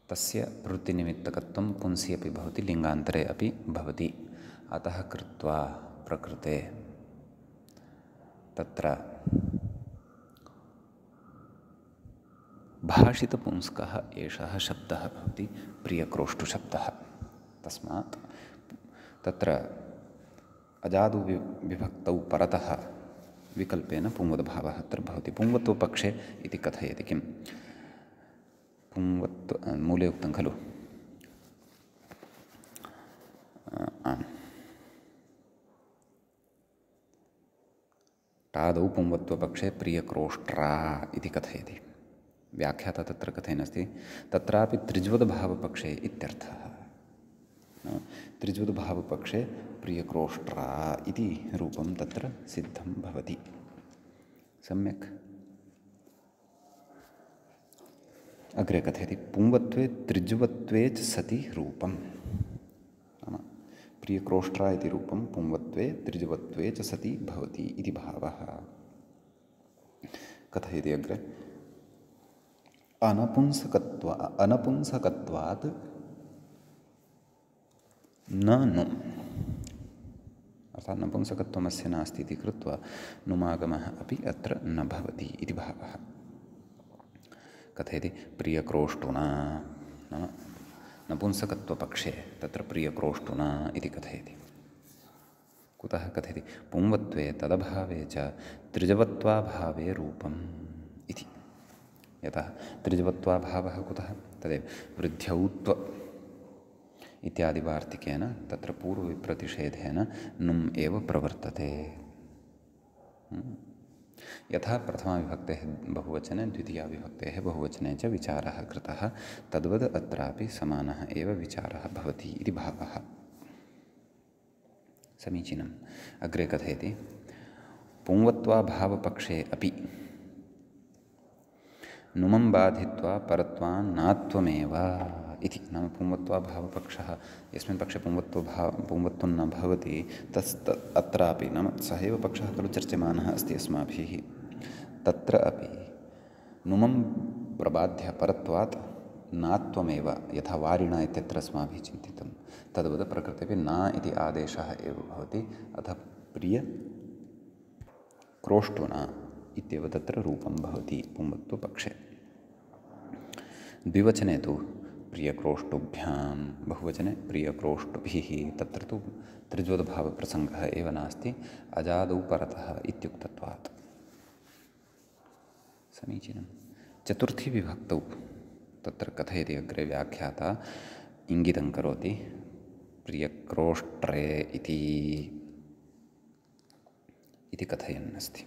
तस्य प्रवृत्तिनिमित्तकत्वं पुंसि अपि भवति, लिङ्गान्तरे अपि भवति। अतः कृत्वा प्रकृते तत्र भाषितपुंस्कः एषः शब्दः भवति प्रियक्रोष्टुशब्दः। तस्मात् तत्र अजादु विभक्तौ परतः विकल्पेन पुंवद्भावः अत्र भवति। पुंवत्वपक्षे इति कथयति किं? पुंवत्व मूले उक्तं खलु। आम्, तादौ पुंवत्वपक्षे प्रियक्रोष्ट्रा इति कथयति। व्याख्याता तत्र कथयन्नस्ति तत्रापि त्रिज्वद्भावपक्षे इत्यर्थः। त्रिज्वद्भावपक्षे प्रियक्रोष्ट्रा इति रूपं तत्र सिद्धं भवति। सम्यक्। अग्रे कथयति पुंवत्वे त्रिज्वत्वे च सति रूपं। नाम प्रियक्रोष्ट्रा इति रूपं पुंवत्वे त्रिज्वत्वे च सति भवति इति भावः। कथयति अग्रे अनपुंसकत्वात् न नु, अर्थात् नपुंसकत्वमस्य नास्ति इति कृत्वा नुमागमः अपि अत्र न भवति इति भावः। कथयति प्रियक्रोष्टुना, नाम नपुंसकत्वपक्षे तत्र प्रियक्रोष्टुना इति कथयति। कुतः कथयति पुंवत्वे तदभावे च त्रिजवत्वाभावे रूपम् इति। यतः त्रिजवत्वाभावः कुतः? तदेव वृद्ध्यौत्व इत्यादि वार्तिकेन तत्र पूर्वविप्रतिषेधेन नुम् एव प्रवर्तते। यथा प्रथमाविभक्तेः बहुवचने द्वितीयाविभक्तेः बहुवचने च विचारः कृतः तद्वद् अत्रापि समानः एव विचारः भवति इति भावः। समीचीनम्। अग्रे कथयति पुंवत्वाभावपक्षे अपि नुमं बाधित्वा परत्वान्नात्वमेव इति। नाम पुंवत्वाभावपक्षः यस्मिन् पक्षे पुंवत्वं न भवति अत्रापि नाम सः एव पक्षः खलु चर्च्यमानः अस्ति अस्माभिः। तत्र अपि नुमं प्रबाध्य परत्वात् नात्वमेव, यथा वारिणा इत्यत्र अस्माभिः चिन्तितं तद्वत् प्रकृतेपि न इति आदेशः एव भवति। अतः प्रियक्रोष्टुना इत्येव तत्र रूपं भवति पुंवत्वपक्षे। द्विवचने तु प्रियक्रोष्टुभ्यां, बहुवचने प्रियक्रोष्टुभिः। तत्र तु त्रिज्वद्भावप्रसङ्गः एव नास्ति, अजादौ परतः इत्युक्तत्वात्। समीचीनं। चतुर्थी विभक्तौ तत्र कथयति अग्रे व्याख्याता इङ्गितं करोति प्रियक्रोष्ट्रे इति कथयन्नस्ति।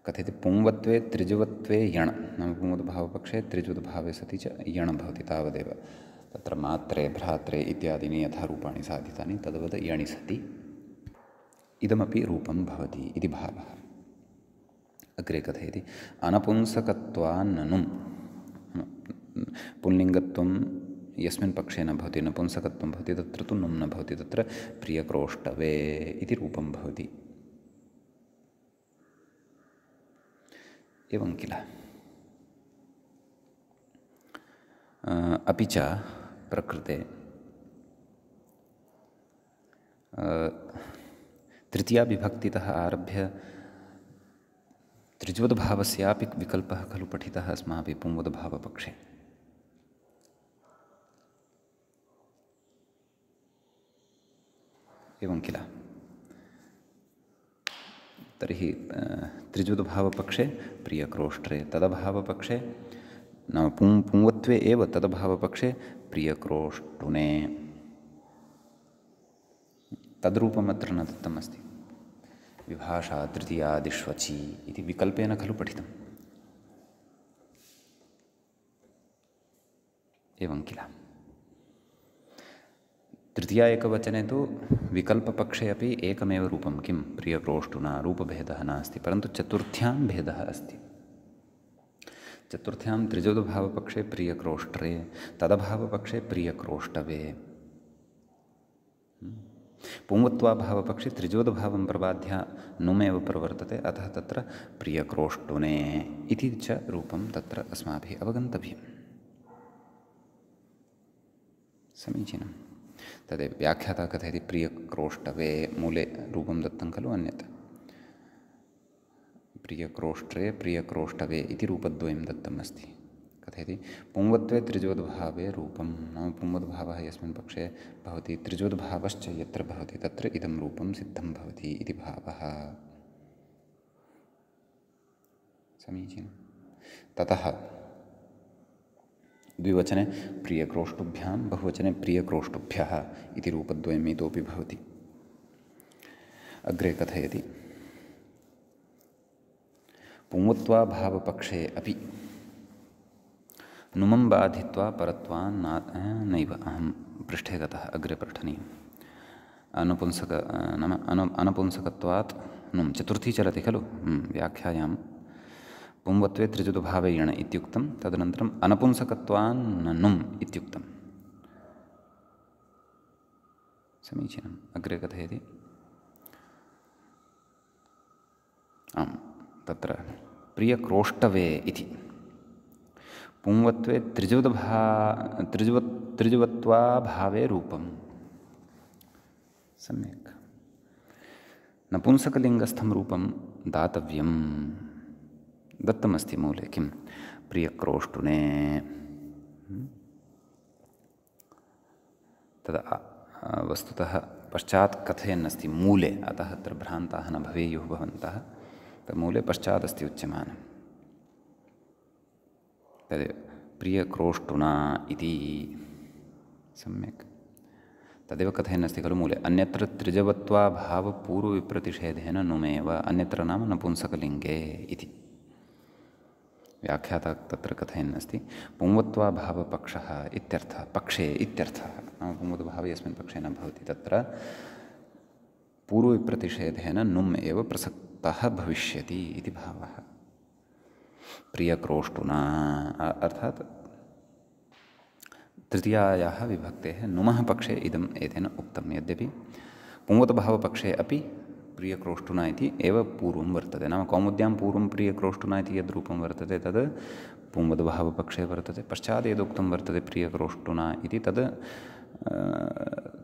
कथयति पुंवत्वे त्रिजुवत्वे यण्, नाम पुंवद्भावपक्षे त्रिजुवद्भावे सति च यण् भवति तावदेव। तत्र मात्रे भ्रात्रे इत्यादीनि यथा रूपाणि साधितानि तद्वत् यणि सति इदमपि रूपं भवति इति भावः। अग्रे कथयति अनपुंसकत्वान्ननुं, पुल्लिङ्गत्वं यस्मिन् पक्षे न भवति नपुंसकत्वं भवति तत्र तु नुं न भवति, तत्र प्रियक्रोष्टवे इति रूपं भवति। एवं किल। अपि च प्रकृते तृतीया विभक्तितः आरभ्य त्रिज्वद्भावस्यापि विकल्पः खलु पठितः अस्माभिः पुंवद्भावपक्षे। एवं किल। तर्हि त्रिज्वद्भावपक्षे प्रियक्रोष्ट्रे, तदभावपक्षे नाम पुंवत्वे एव तदभावपक्षे प्रियक्रोष्टुने। तद्रूपम् अत्र न दत्तमस्ति। विभाषा तृतीयादिष्वचि इति विकल्पेन खलु पठितम्। एवं किल। तृतीया एकवचने तु विकल्पपक्षे अपि एकमेव रूपं किं प्रियक्रोष्टुना, रूपभेदः नास्ति, परन्तु चतुर्थ्यां भेदः अस्ति। चतुर्थ्यां त्रिज्वद्भावपक्षे प्रियक्रोष्ट्रे, तदभावपक्षे प्रियक्रोष्टवे। पुंवत्वाभावपक्षे त्रिज्वद्भावं प्रबाध्य नुमेव प्रवर्तते, अतः तत्र प्रियक्रोष्टुने इति च रूपं तत्र अस्माभिः अवगन्तव्यम्। समीचीनम्। तदेव व्याख्याता कथयति प्रियक्रोष्टवे, मूले रूपं दत्तं खलु अन्यत्। प्रियक्रोष्ट्रे प्रियक्रोष्टवे इति रूपद्वयं दत्तम् अस्ति। कथयति पुंवत्वे त्रिजोद्भावे रूपं नाम पुंवद्भावः यस्मिन् पक्षे भवति त्रिजोद्भावश्च यत्र भवति तत्र इदं रूपं सिद्धं भवति इति भावः। समीचीनं। ततः द्विवचने प्रियक्रोष्टुभ्यां बहुवचने प्रियक्रोष्टुभ्यः इति रूपद्वयम् इतोपि भवति। अग्रे कथयति पुंवत्वाभावपक्षे अपि नुमं बाधित्वा परत्वान् नैव। अहं पृष्ठे गतः, अग्रे पठनीयम्। अनुपुंसक नाम अनपुंसकत्वात् नुम् चतुर्थी चलति खलु व्याख्यायां पुंवत्वे त्रिजोद्भावे यण इत्युक्तं, तदनन्तरम् अनपुंसकत्वान् नुम् इत्युक्तं। समीचीनम्। अग्रे कथयति आम् तत्र प्रियक्रोष्टवे इति पुंवत्वे त्रिजुवत्वाभावे रूपं। सम्यक्। नपुंसकलिङ्गस्थं रूपं दातव्यं, दत्तमस्ति मूले किं प्रियक्रोष्टुने। तदा वस्तुतः पश्चात् कथयन्नस्ति मूले, अतः अत्र भ्रान्ताः न भवेयुः भवन्तः। मूले पश्चादस्ति उच्यमानं तदेव प्रियक्रोष्टुना इति। सम्यक्। तदेव कथयन्नस्ति खलु मूले अन्यत्र त्रिजवत्वाभावपूर्वविप्रतिषेधेन नुमेव, अन्यत्र नाम नपुंसकलिङ्गे इति व्याख्याता तत्र कथयन्नस्ति। पुंवत्वाभावपक्षः इत्यर्थः, पक्षे इत्यर्थः नाम पुंवद्भावे यस्मिन् पक्षे न भवति तत्र पूर्वविप्रतिषेधेन नुम् एव प्रसक्तः भविष्यति इति भावः। प्रियक्रोष्टुना अर्थात् तृतीयायाः विभक्तेः नुमः पक्षे इदम् एतेन उक्तं। यद्यपि पुंवद्भावपक्षे अपि प्रियक्रोष्टुना इति एव पूर्वं वर्तते, नाम कौमुद्यां पूर्वं प्रियक्रोष्टुना इति यद्रूपं वर्तते तद् पुंवद्भावपक्षे वर्तते। पश्चात् यदुक्तं वर्तते प्रियक्रोष्टुना इति तद्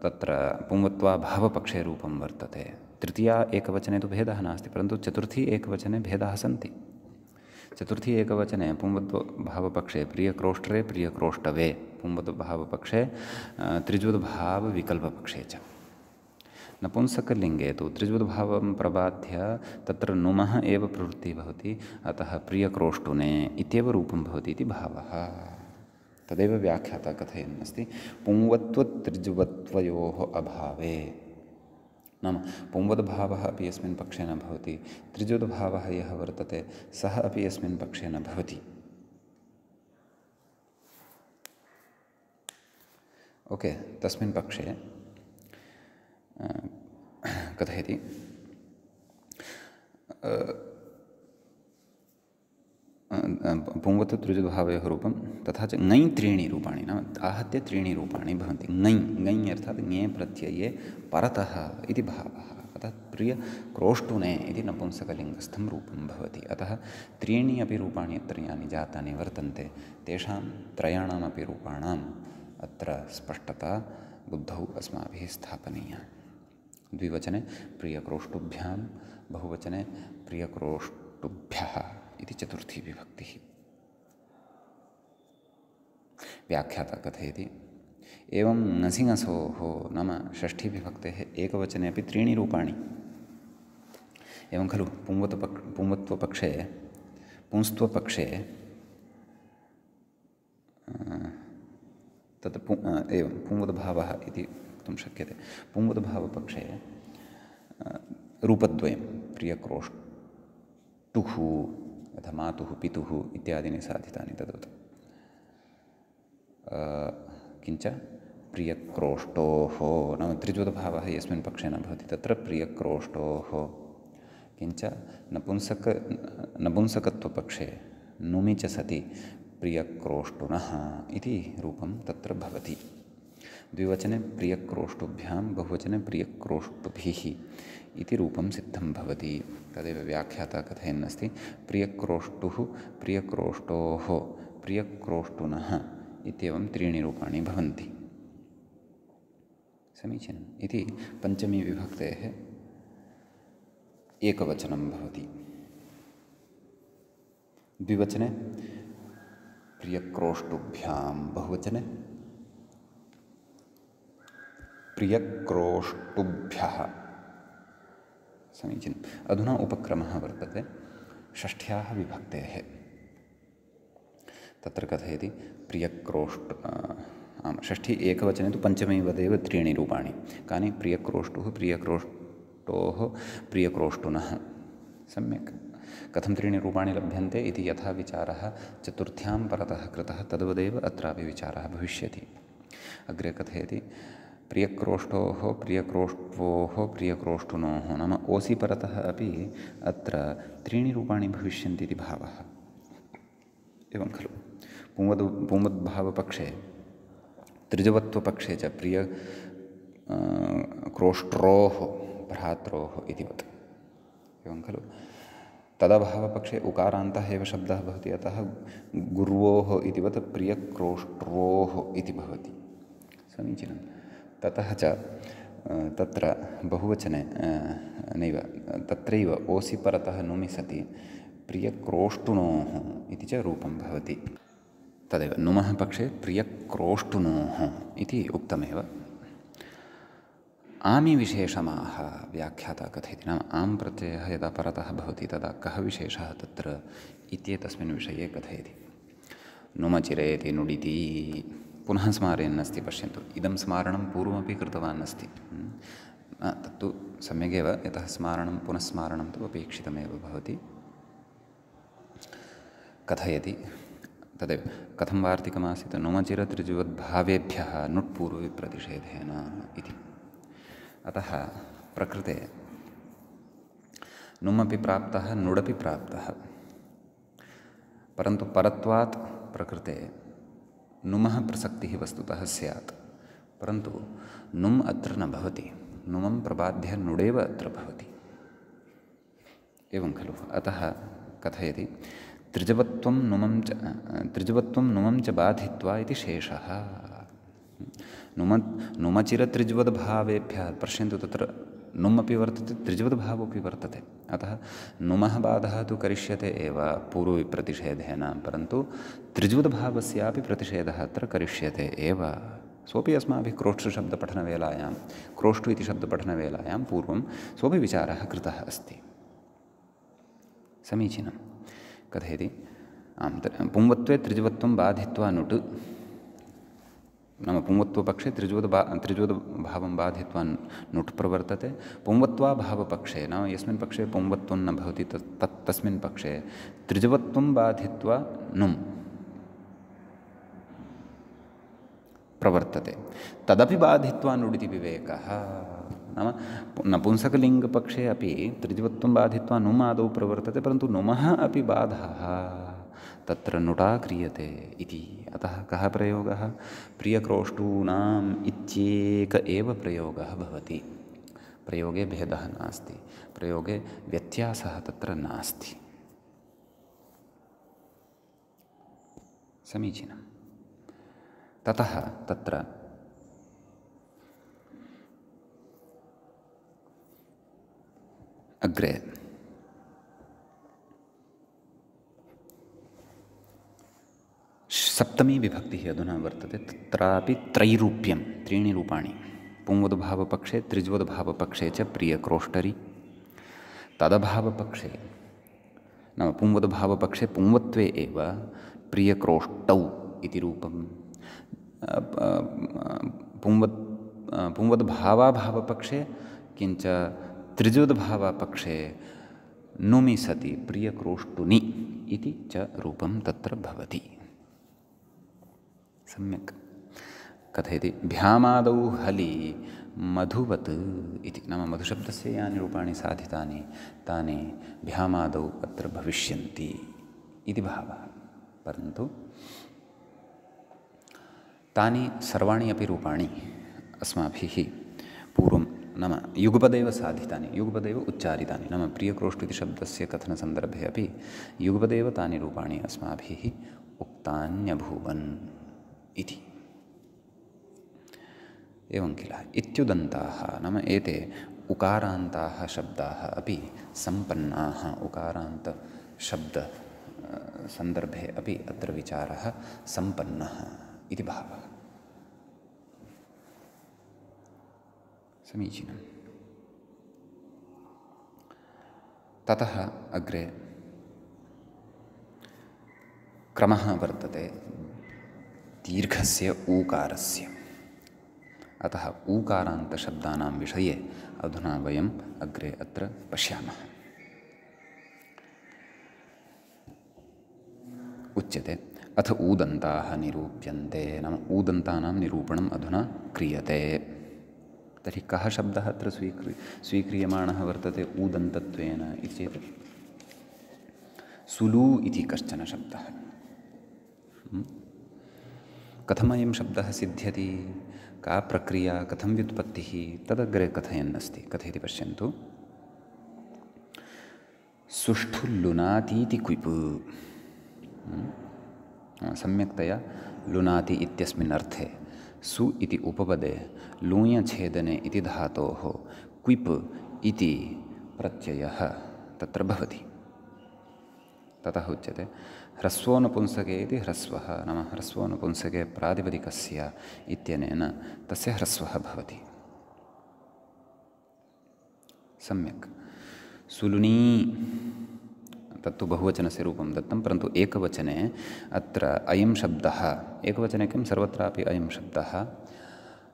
तत्र पुंवत्वाभावपक्षे रूपं वर्तते। तृतीया एकवचने तु भेदः नास्ति, परन्तु चतुर्थी एकवचने भेदाः सन्ति। चतुर्थी एकवचने पुंवद्भावपक्षे प्रियक्रोष्टरे प्रियक्रोष्टवे, पुंवद्भावपक्षे त्रिजुवद्भावविकल्पपक्षे च। नपुंसकलिङ्गे तु त्रिजुवद्भावं प्रबाध्य तत्र नुमः एव प्रवृत्तिः भवति, अतः प्रियक्रोष्टुने इत्येव रूपं भवति इति भावः। तदेव व्याख्याता कथयन्नस्ति पुंवत्वत्रिजुवत्वयोः अभावे, नाम पुंवद्भावः अपि यस्मिन् पक्षे न भवति, त्रिजुवद्भावः यः वर्तते सः अपि यस्मिन् पक्षे न भवति। ओके, तस्मिन् पक्षे कथयति पुंवत्व त्रिजुवद्भावयोः रूपं तथा च ङै त्रीणि रूपाणि, नाम आहत्य त्रीणि रूपाणि भवन्ति। ङै अर्थात् ङे प्रत्यये परतः इति भावः। अतः प्रियक्रोष्टुने इति नपुंसकलिङ्गस्थं रूपं भवति। अतः त्रीणि अपि रूपाणि अत्र यानि जातानि वर्तन्ते तेषां त्रयाणामपि रूपाणाम् अत्र स्पष्टता बुद्धौ अस्माभिः स्थापनीया। द्विवचने प्रियक्रोष्टुभ्यां, बहुवचने प्रियक्रोष्टुभ्यः इति चतुर्थी विभक्तिः। व्याख्याता कथयति एवं ङसिङसोः नाम षष्ठी विभक्तेः एकवचने अपि त्रीणि रूपाणि। एवं खलु पुंवत्वपक्षे पुंस्त्वपक्षे तत् एवं पुंवद्भावः इति वक्तुं शक्यते। पुंवद्भावपक्षे रूपद्वयं प्रियक्रोष्टुः यथा मातुः पितुः इत्यादीनि साधितानि तद्वत्। किञ्च प्रियक्रोष्टोः नाम त्रिजुवद्भावः यस्मिन् पक्षे न भवति तत्र प्रियक्रोष्टोः। किञ्च नपुंसकत्वपक्षे नुमि च सति प्रियक्रोष्टुनः इति रूपं तत्र भवति। द्विवचने प्रियक्रोष्टुभ्यां, बहुवचने प्रियक्रोष्टुभिः इति रूपं सिद्धं भवति। तदेव व्याख्याता कथयन्नस्ति प्रियक्रोष्टुः, प्रियक्रोष्टोः, प्रियक्रोष्टुनः इत्येवं त्रीणि रूपाणि भवन्ति। समीचीनम्। इति पञ्चमी विभक्तेः एकवचनं भवति। द्विवचने प्रियक्रोष्टुभ्यां बहुवचने प्रियक्रोष्टुभ्यः समीचीनम्। अधुना उपक्रमः वर्तते षष्ठ्याः विभक्तेः। तत्र कथयति षष्ठी एकवचने तु पञ्चमे वदेव त्रीणि रूपाणि। कानि? प्रियक्रोष्टुः, प्रियक्रोष्टोः, प्रियक्रोष्टुनः। सम्यक्। कथं त्रीणि रूपाणि लभ्यन्ते इति यथा विचारः चतुर्थ्यां परतः कृतः तद्वदेव अत्रापि विचारः भविष्यति। अग्रे कथयति प्रियक्रोष्टोः, प्रियक्रोष्ट्वोः, प्रियक्रोष्टुनोः। नाम ओसि परतः अपि अत्र त्रीणि रूपाणि भविष्यन्ति इति भावः। एवं खलु। पुंवद्भावपक्षे त्रिजवत्वपक्षे च क्रोष्ट्रोः भ्रात्रोः इतिवत्। एवं खलु। तदभावपक्षे उकारान्तः एव शब्दः भवति, अतः गुर्वोः इतिवत् प्रियक्रोष्ट्रोः इति भवति। समीचीनं। ततः च तत्र बहुवचने नैव, तत्रैव ओसि परतः नुमि सति प्रियक्रोष्टुनोः इति च रूपं भवति। तदेव नुमः पक्षे प्रियक्रोष्टुनोः इति उक्तमेव। आमि विशेषमाह व्याख्याता कथयति। नाम आं प्रत्ययः यदा परतः भवति तदा कः विशेषः तत्र इत्येतस्मिन् विषये कथयति। नुमचिरेति नुडिति। पुनः स्मारयन्नस्ति। पश्यन्तु, इदं स्मारणं पूर्वमपि कृतवान् अस्ति। तत्तु सम्यगेव, यतः स्मारणं पुनः स्मारणं तु अपेक्षितमेव भवति। कथयति तदेव कथं वार्तिकमासीत्। नुमचिरत्रिजुवद्भावेभ्यः नुट्पूर्वविप्रतिषेधेन इति। अतः प्रकृते नुमपि प्राप्तः, नुडपि प्राप्तः, परन्तु परत्वात् प्रकृते नुमः प्रसक्तिः वस्तुतः स्यात्, परन्तु नुम् अत्र न भवति। नुमं प्रबाध्य नुडेव अत्र भवति। एवं खलु। अतः कथयति त्रिजवत्वं नुमं च बाधित्वा इति शेषः। नुमचिरत्रिज्वद्भावेभ्यः। पश्यन्तु, तत्र नुम् अपि वर्तते, त्रिज्वद्भावोऽपि वर्तते। अतः नुमः बाधः तु करिष्यते एव पूर्वविप्रतिषेधेन, परन्तु त्रिज्वद्भावस्यापि प्रतिषेधः अत्र करिष्यते एव। सोऽपि अस्माभिः क्रोष्टुशब्दपठनवेलायां, क्रोष्टु इति शब्दपठनवेलायां पूर्वं सोऽपि विचारः कृतः अस्ति। समीचीनं। कथयति पुंवत्वे त्रिज्वत्वं बाधित्वा नुट्। नाम पुंवत्वपक्षे त्रिज्वद्भावं बाधित्वा नुट् प्रवर्तते। पुंवत्वाभावपक्षे, नाम यस्मिन् पक्षे पुंवत्वं न भवति तस्मिन् पक्षे त्रिज्वत्वं बाधित्वा नुम् प्रवर्तते। तदपि बाधित्वा नुडिति विवेकः। नाम नपुंसकलिङ्गपक्षे अपि त्रिज्वत्वं बाधित्वा नुम् आदौ प्रवर्तते, परन्तु नुमः अपि बाधः तत्र नुटा क्रियते इति। अतः कः प्रयोगः? प्रियक्रोष्टूनाम् इत्येक एव प्रयोगः भवति। प्रयोगे भेदः नास्ति, प्रयोगे व्यत्यासः तत्र नास्ति। समीचीनं। ततः तत्र अग्रे सप्तमी विभक्तिः अधुना वर्तते। तत्रापि त्रैरूप्यं, त्रीणि रूपाणि। पुंवद्भावपक्षे त्रिज्वद्भावपक्षे च प्रियक्रोष्टरि। तदभावपक्षे, नाम पुंवद्भावपक्षे पुंवत्वे एव प्रियक्रोष्टौ इति रूपं। पुंवद्भावाभावपक्षे किञ्च त्रिज्वद्भावपक्षे नुमि सति प्रियक्रोष्टुनि इति च रूपं तत्र भवति। सम्यक्। कथयति भ्यामादौ हलि मधुवत् इति। नाम मधुशब्दस्य यानि रूपाणि साधितानि तानि भ्यामादौ अत्र भविष्यन्ति इति भावः। परन्तु तानि सर्वाणि अपि रूपाणि अस्माभिः पूर्वं, नाम युगपदेव साधितानि, युगपदेव उच्चारितानि। नाम प्रियक्रोष्टु इति शब्दस्य कथनसन्दर्भे अपि युगपदेव तानि रूपाणि अस्माभिः उक्तान्यभूवन् इति। एवं किल। इत्युदन्ताः, नाम एते उकारान्ताः शब्दाः अपि सम्पन्नाः, उकारान्तशब्द सन्दर्भे अपि अत्र विचारः सम्पन्नः इति भावः। समीचीनम्। ततः अग्रे क्रमः वर्तते दीर्घस्य ऊकारस्य। अतः ऊकारान्तशब्दानां विषये अधुना वयम् अग्रे अत्र पश्यामः। उच्यते अथ ऊदन्ताः निरूप्यन्ते, नाम ऊदन्तानां निरूपणम् अधुना क्रियते। तर्हि कः शब्दः अत्र स्वीक्रियमाणः वर्तते ऊदन्तत्वेन इति चेत् सुलू इति कश्चन शब्दः। कथमयं शब्दः सिद्ध्यति, का प्रक्रिया, कथं व्युत्पत्तिः, तदग्रे कथयन् अस्ति। कथयति पश्यन्तु। सुष्ठु लुनातीति क्विप्, सम्यक्तया लुनाति इत्यस्मिन् अर्थे सु इति उपपदे लूञ्छेदने इति धातोः क्विप् इति प्रत्ययः तत्र भवति। ततः उच्यते ह्रस्वोनपुंसके इति ह्रस्वः, नाम ह्रस्वोनपुंसके प्रातिपदिकस्य इत्यनेन तस्य ह्रस्वः भवति। सम्यक्। सुलुनी तत्तु बहुवचनस्य रूपं दत्तं, परन्तु एकवचने अत्र अयं शब्दः, एकवचने किं सर्वत्रापि अयं शब्दः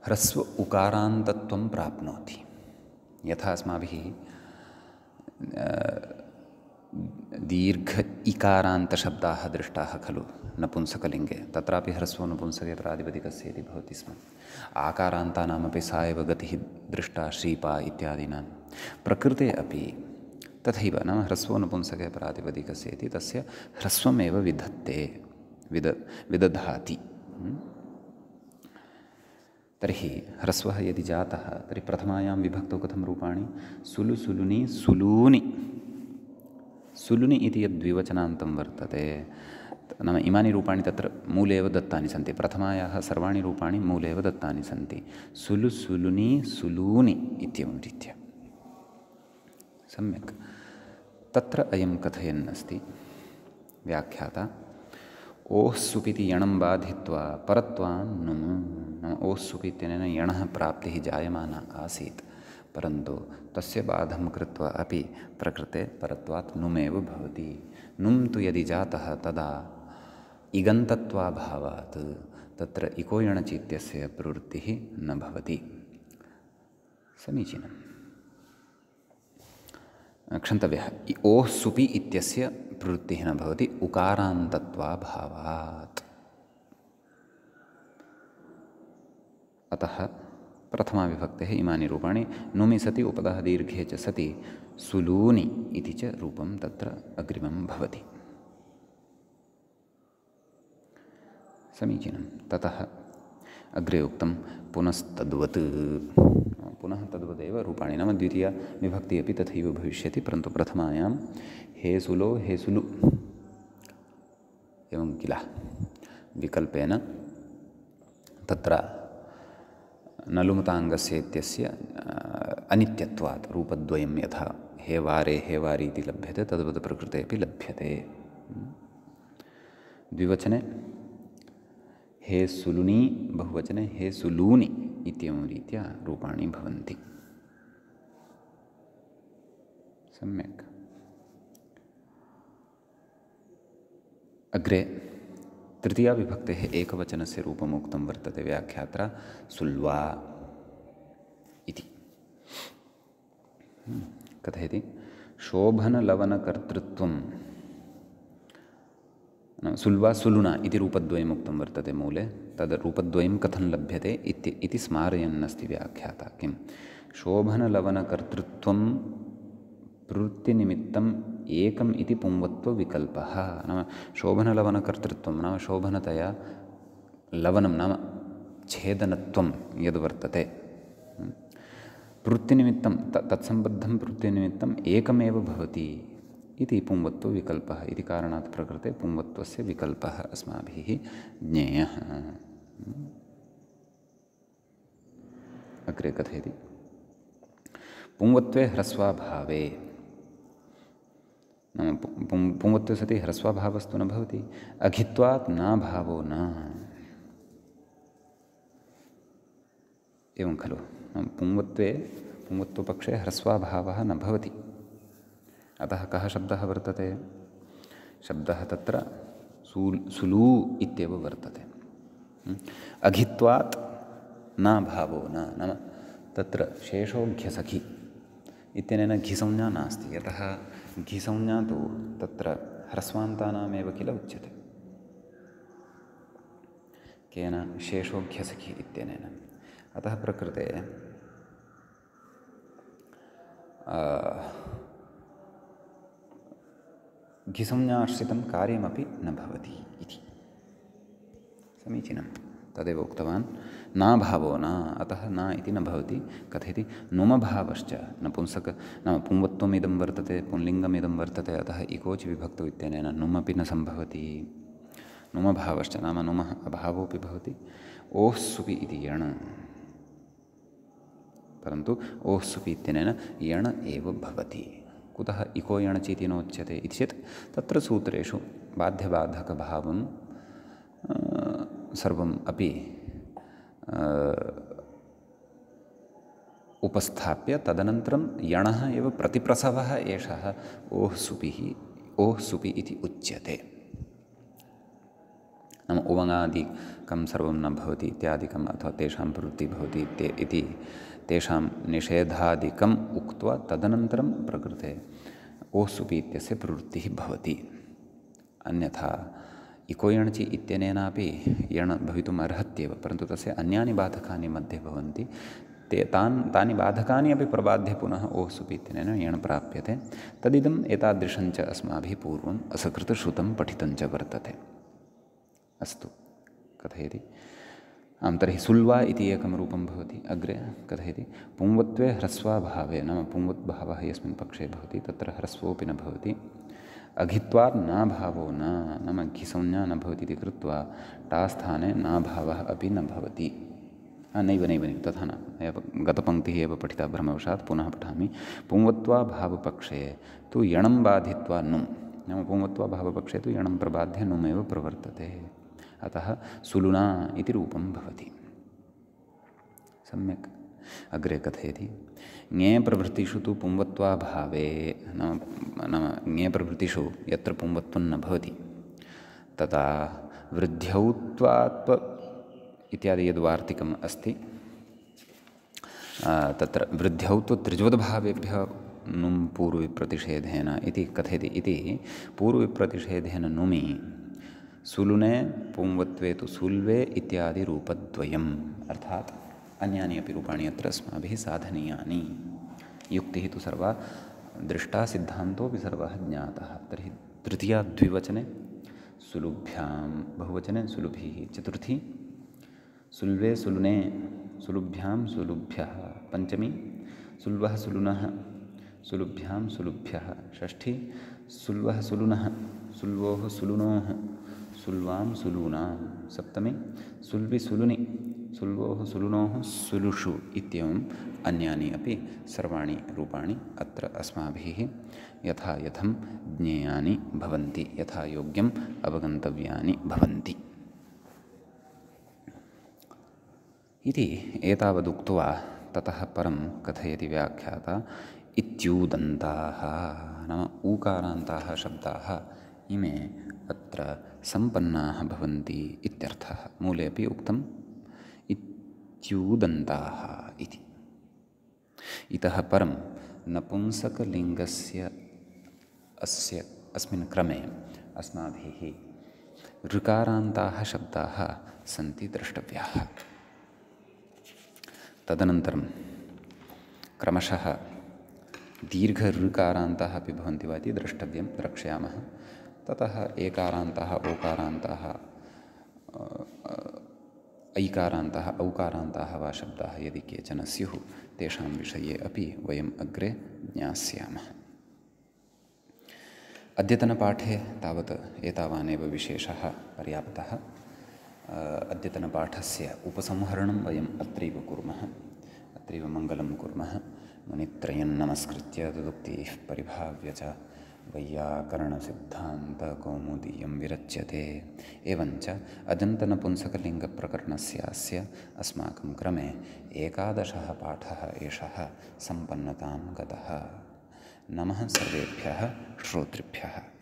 ह्रस्व उकारान्तत्वं प्राप्नोति। यथा अस्माभिः दीर्घ इकारान्तशब्दाः दृष्टाः खलु नपुंसकलिङ्गे, तत्रापि ह्रस्वो नपुंसके प्रातिपदिकस्य इति भवति स्म। आकारान्तानामपि सा एव गतिः दृष्टा श्रीपा इत्यादीनां। प्रकृते अपि तथैव, नाम ह्रस्वो नपुंसके प्रातिपदिकस्य इति तस्य ह्रस्वमेव विदधाति। तर्हि ह्रस्वः यदि जातः तर्हि प्रथमायां विभक्तौ कथं रूपाणि? सुलु सुलुनि सुलूनि। सुलुनि इति यद् द्विवचनान्तं वर्तते, नाम इमानि रूपाणि तत्र मूले एव दत्तानि सन्ति। प्रथमायाः सर्वाणि रूपाणि मूले एव दत्तानि सन्ति। सुलु सुलुनि सुलूनि इत्येवं रीत्या। सम्यक्। तत्र अयं कथयन् अस्ति व्याख्याता। ओः सुपिति यणं बाधित्वा परत्वान् नुम्, नाम ओः सुपि इत्यनेन यणः प्राप्तिः जायमाना आसीत्, परन्तु तस्य बाधं कृत्वा अपि प्रकृते परत्वात् नुमेव भवति। नुम् तु यदि जातः तदा इगन्तत्वाभावात् तत्र इको यणचीत्यस्य प्रवृत्तिः न भवति। समीचीनम्। क्षन्तव्यः, ओः सुपि इत्यस्य प्रवृत्तिः न भवति उकारान्तत्वाभावात्। अतः प्रथमाविभक्तेः इमानि रूपाणि नुमि सति उपदः दीर्घे च सति सुलूनि इति च रूपं तत्र अग्रिमं भवति। समीचीनं। ततः अग्रे उक्तं पुनस्तद्वत्, पुनः तद्वदेव रूपाणि, नाम द्वितीया विभक्ति अपि तथैव भविष्यति, परन्तु प्रथमायां हे सुलो हे सुलु एवं किल विकल्पेन तत्र नलुमताङ्गस्य इत्यस्य अनित्यत्वात् रूपद्वयं यथा हे वारे हे वारि इति लभ्यते तद्वत् प्रकृते अपि लभ्यते। द्विवचने हे सुलुनी, बहुवचने हे सुलूनि इत्येवं रीत्या रूपाणि भवन्ति। सम्यक्। अग्रे तृतीया विभक्तेः एकवचनस्य रूपम् उक्तं वर्तते व्याख्यात्रा सुल्वा इति। कथयति शोभनलवनकर्तृत्वं, सुल्वा सुलुना इति रूपद्वयम् उक्तं वर्तते मूले। तद् रूपद्वयं कथं लभ्यते इति स्मारयन् अस्ति व्याख्याता। किं शोभनलवनकर्तृत्वं प्रवृत्तिनिमित्तम् एकम् इति पुंवत्वविकल्पः। नाम शोभनलवनकर्तृत्वं नाम शोभनतया लवनं नाम छेदनत्वं यद्वर्तते, प्रवृत्तिनिमित्तं तत्सम्बद्धं प्रवृत्तिनिमित्तम् एकमेव भवति इति पुंवत्वविकल्पः इति कारणात् प्रकृते पुंवत्वस्य विकल्पः अस्माभिः ज्ञेयः। अग्रे कथयति पुंवत्वे ह्रस्वाभावे नाम पुंवत्वे सति ह्रस्वभावस्तु न भवति। अघित्वात् नाभावो न, एवं खलु। पुंवत्वपक्षे ह्रस्वभावः न भवति। अतः कः शब्दः वर्तते? शब्दः तत्र सुलू इत्येव वर्तते। अघित्वात् नाभावो न, नाम तत्र शेषो घ्यसखि इत्यनेन घिसंज्ञा नास्ति। यतः घिसंज्ञा तु तत्र ह्रस्वान्तानामेव किल उच्यते। केन? शेषो घ्यसखि इत्यनेन। अतः प्रकृते घिसंज्ञाश्रितं कार्यमपि न भवति इति। समीचीनं। तदेव उक्तवान्। नाभावो न, अतः न इति न भवति। कथयति? नुमभावश्च नपुंसक नाम पुंवत्वमिदं वर्तते, पुंलिङ्गमिदं वर्तते, अतः इकोचि विभक्तौ इत्यनेन नुमपि न सम्भवति। नुमभावश्च नाम नुमः अभावोऽपि भवति। ओः सुपि इति यण, परन्तु ओः सुपि इत्यनेन यण एव भवति। कुतः इको यणचि इति नोच्यते इति चेत् तत्र सूत्रेषु बाध्यबाधकभावं सर्वम् अपि उपस्थाप्य तदनन्तरं यणः एव प्रतिप्रसवः एषः ओः सुपि इति उच्यते। नाम उवङादिकं सर्वं न भवति इत्यादिकम्, अथवा तेषां प्रवृत्तिः भवति इति तेषां निषेधादिकम् उक्त्वा तदनन्तरं प्रकृते ओः सुपि इत्यस्य प्रवृत्तिः भवति। अन्यथा इको यणचि इत्यनेनापि यण भवितुम् अर्हत्येव, परन्तु तस्य अन्यानि बाधकानि मध्ये भवन्ति। तानि बाधकानि अपि प्रबाध्य पुनः ओः सुपि इत्यनेन यण प्राप्यते। तदिदम् एतादृशञ्च अस्माभिः पूर्वम् असकृतश्रुतं पठितं च वर्तते। अस्तु, कथयति? आं, तर्हि सुल्वा इति एकं रूपं भवति। अग्रे कथयति? पुंवत्वे ह्रस्वाभावे, नाम पुंवद्भावः यस्मिन् पक्षे भवति तत्र ह्रस्वोऽपि न भवति। अघित्वात् नाभावो न, नाम घिसंज्ञा न भवति इति कृत्वा टास्थाने नाभावः अपि न भवति। नैव तथा न, गतपङ्क्तिः एव पठिता भ्रमवशात्, पुनः पठामि। पुंवत्वाभावपक्षे तु यणं बाधित्वा नुम्, नाम पुंवत्वाभावपक्षे तु यणं प्रबाध्य नुमेव प्रवर्तते। अतः सुलुना इति रूपं भवति। सम्यक्। अग्रे कथयति? ङे प्रभृतिषु तु पुंवत्वाभावे, नाम ङे प्रभृतिषु यत्र पुंवत्वं न भवति तदा वृद्ध्यौत्वात्व इत्यादि यद् वार्तिकम् अस्ति तत्र वृद्ध्यौत्व-त्रिज्वद्भावेभ्यः नुं पूर्वविप्रतिषेधेन इति कथयति। इति पूर्वविप्रतिषेधेन नुमि सुलुने पुंवत्वे तु सुल्वे इत्यादि रूपद्वयम्, अर्थात् अन्यानि अपि रूपाणि अत्र अस्माभिः साधनीयानि। युक्तिः तु सर्वा दृष्टा, सिद्धान्तोऽपि सर्वः ज्ञातः। तर्हि तृतीया द्विवचने सुलुभ्यां, बहुवचने सुलुभिः, चतुर्थी सुल्वे सुलुने सुलुभ्यां सुलुभ्यः, पंचमी सुल्वः सुलुनः सुलुभ्यां सुलुभ्यः, षष्ठी सुल्वः सुलुनः सुल्वोः सुलुनोः सुल्वां सुलूनां, सप्तमी सुल्वि सुलुनि सुल्वोः सुलुनोः सुलुषु इत्येवम् अन्यानि अपि सर्वाणि रूपाणि अत्र अस्माभिः यथा यथं ज्ञेयानि भवन्ति, यथा योग्यम् अवगन्तव्यानि भवन्ति इति एतावदुक्त्वा ततः परं कथयति व्याख्याता इत्यूदन्ताः, नाम ऊकारान्ताः शब्दाः इमे अत्र सम्पन्नाः भवन्ति इत्यर्थः। मूले अपि उक्तम् इत्यूदन्ताः इति। इतः परं नपुंसकलिङ्गस्य अस्मिन् क्रमे अस्माभिः ऋकारान्ताः शब्दाः सन्ति द्रष्टव्याः। तदनन्तरं क्रमशः दीर्घऋकारान्ताः अपि भवन्ति वा इति द्रष्टव्यं, द्रक्ष्यामः। ततः एकारान्ताः, ओकारान्ताः, ऐकारान्ताः, औकारान्ताः वा शब्दाः यदि केचन स्युः तेषां विषये अपि वयम् अग्रे ज्ञास्यामः। अद्यतनपाठे तावत् एतावानेव विशेषः पर्याप्तः। अद्यतनपाठस्य उपसंहरणं वयम् अत्रैव कुर्मः, अत्रैव मङ्गलं कुर्मः। मुनित्रयं नमस्कृत्य तदुक्तिः परिभाव्य च वैयाकरणसिद्धान्तकौमुदीयं विरच्यते। एवञ्च अजन्तनपुंसकलिङ्गप्रकरणस्यास्य अस्माकं क्रमे 11 पाठः एषः सम्पन्नतां गतः। नमः सर्वेभ्यः श्रोतृभ्यः।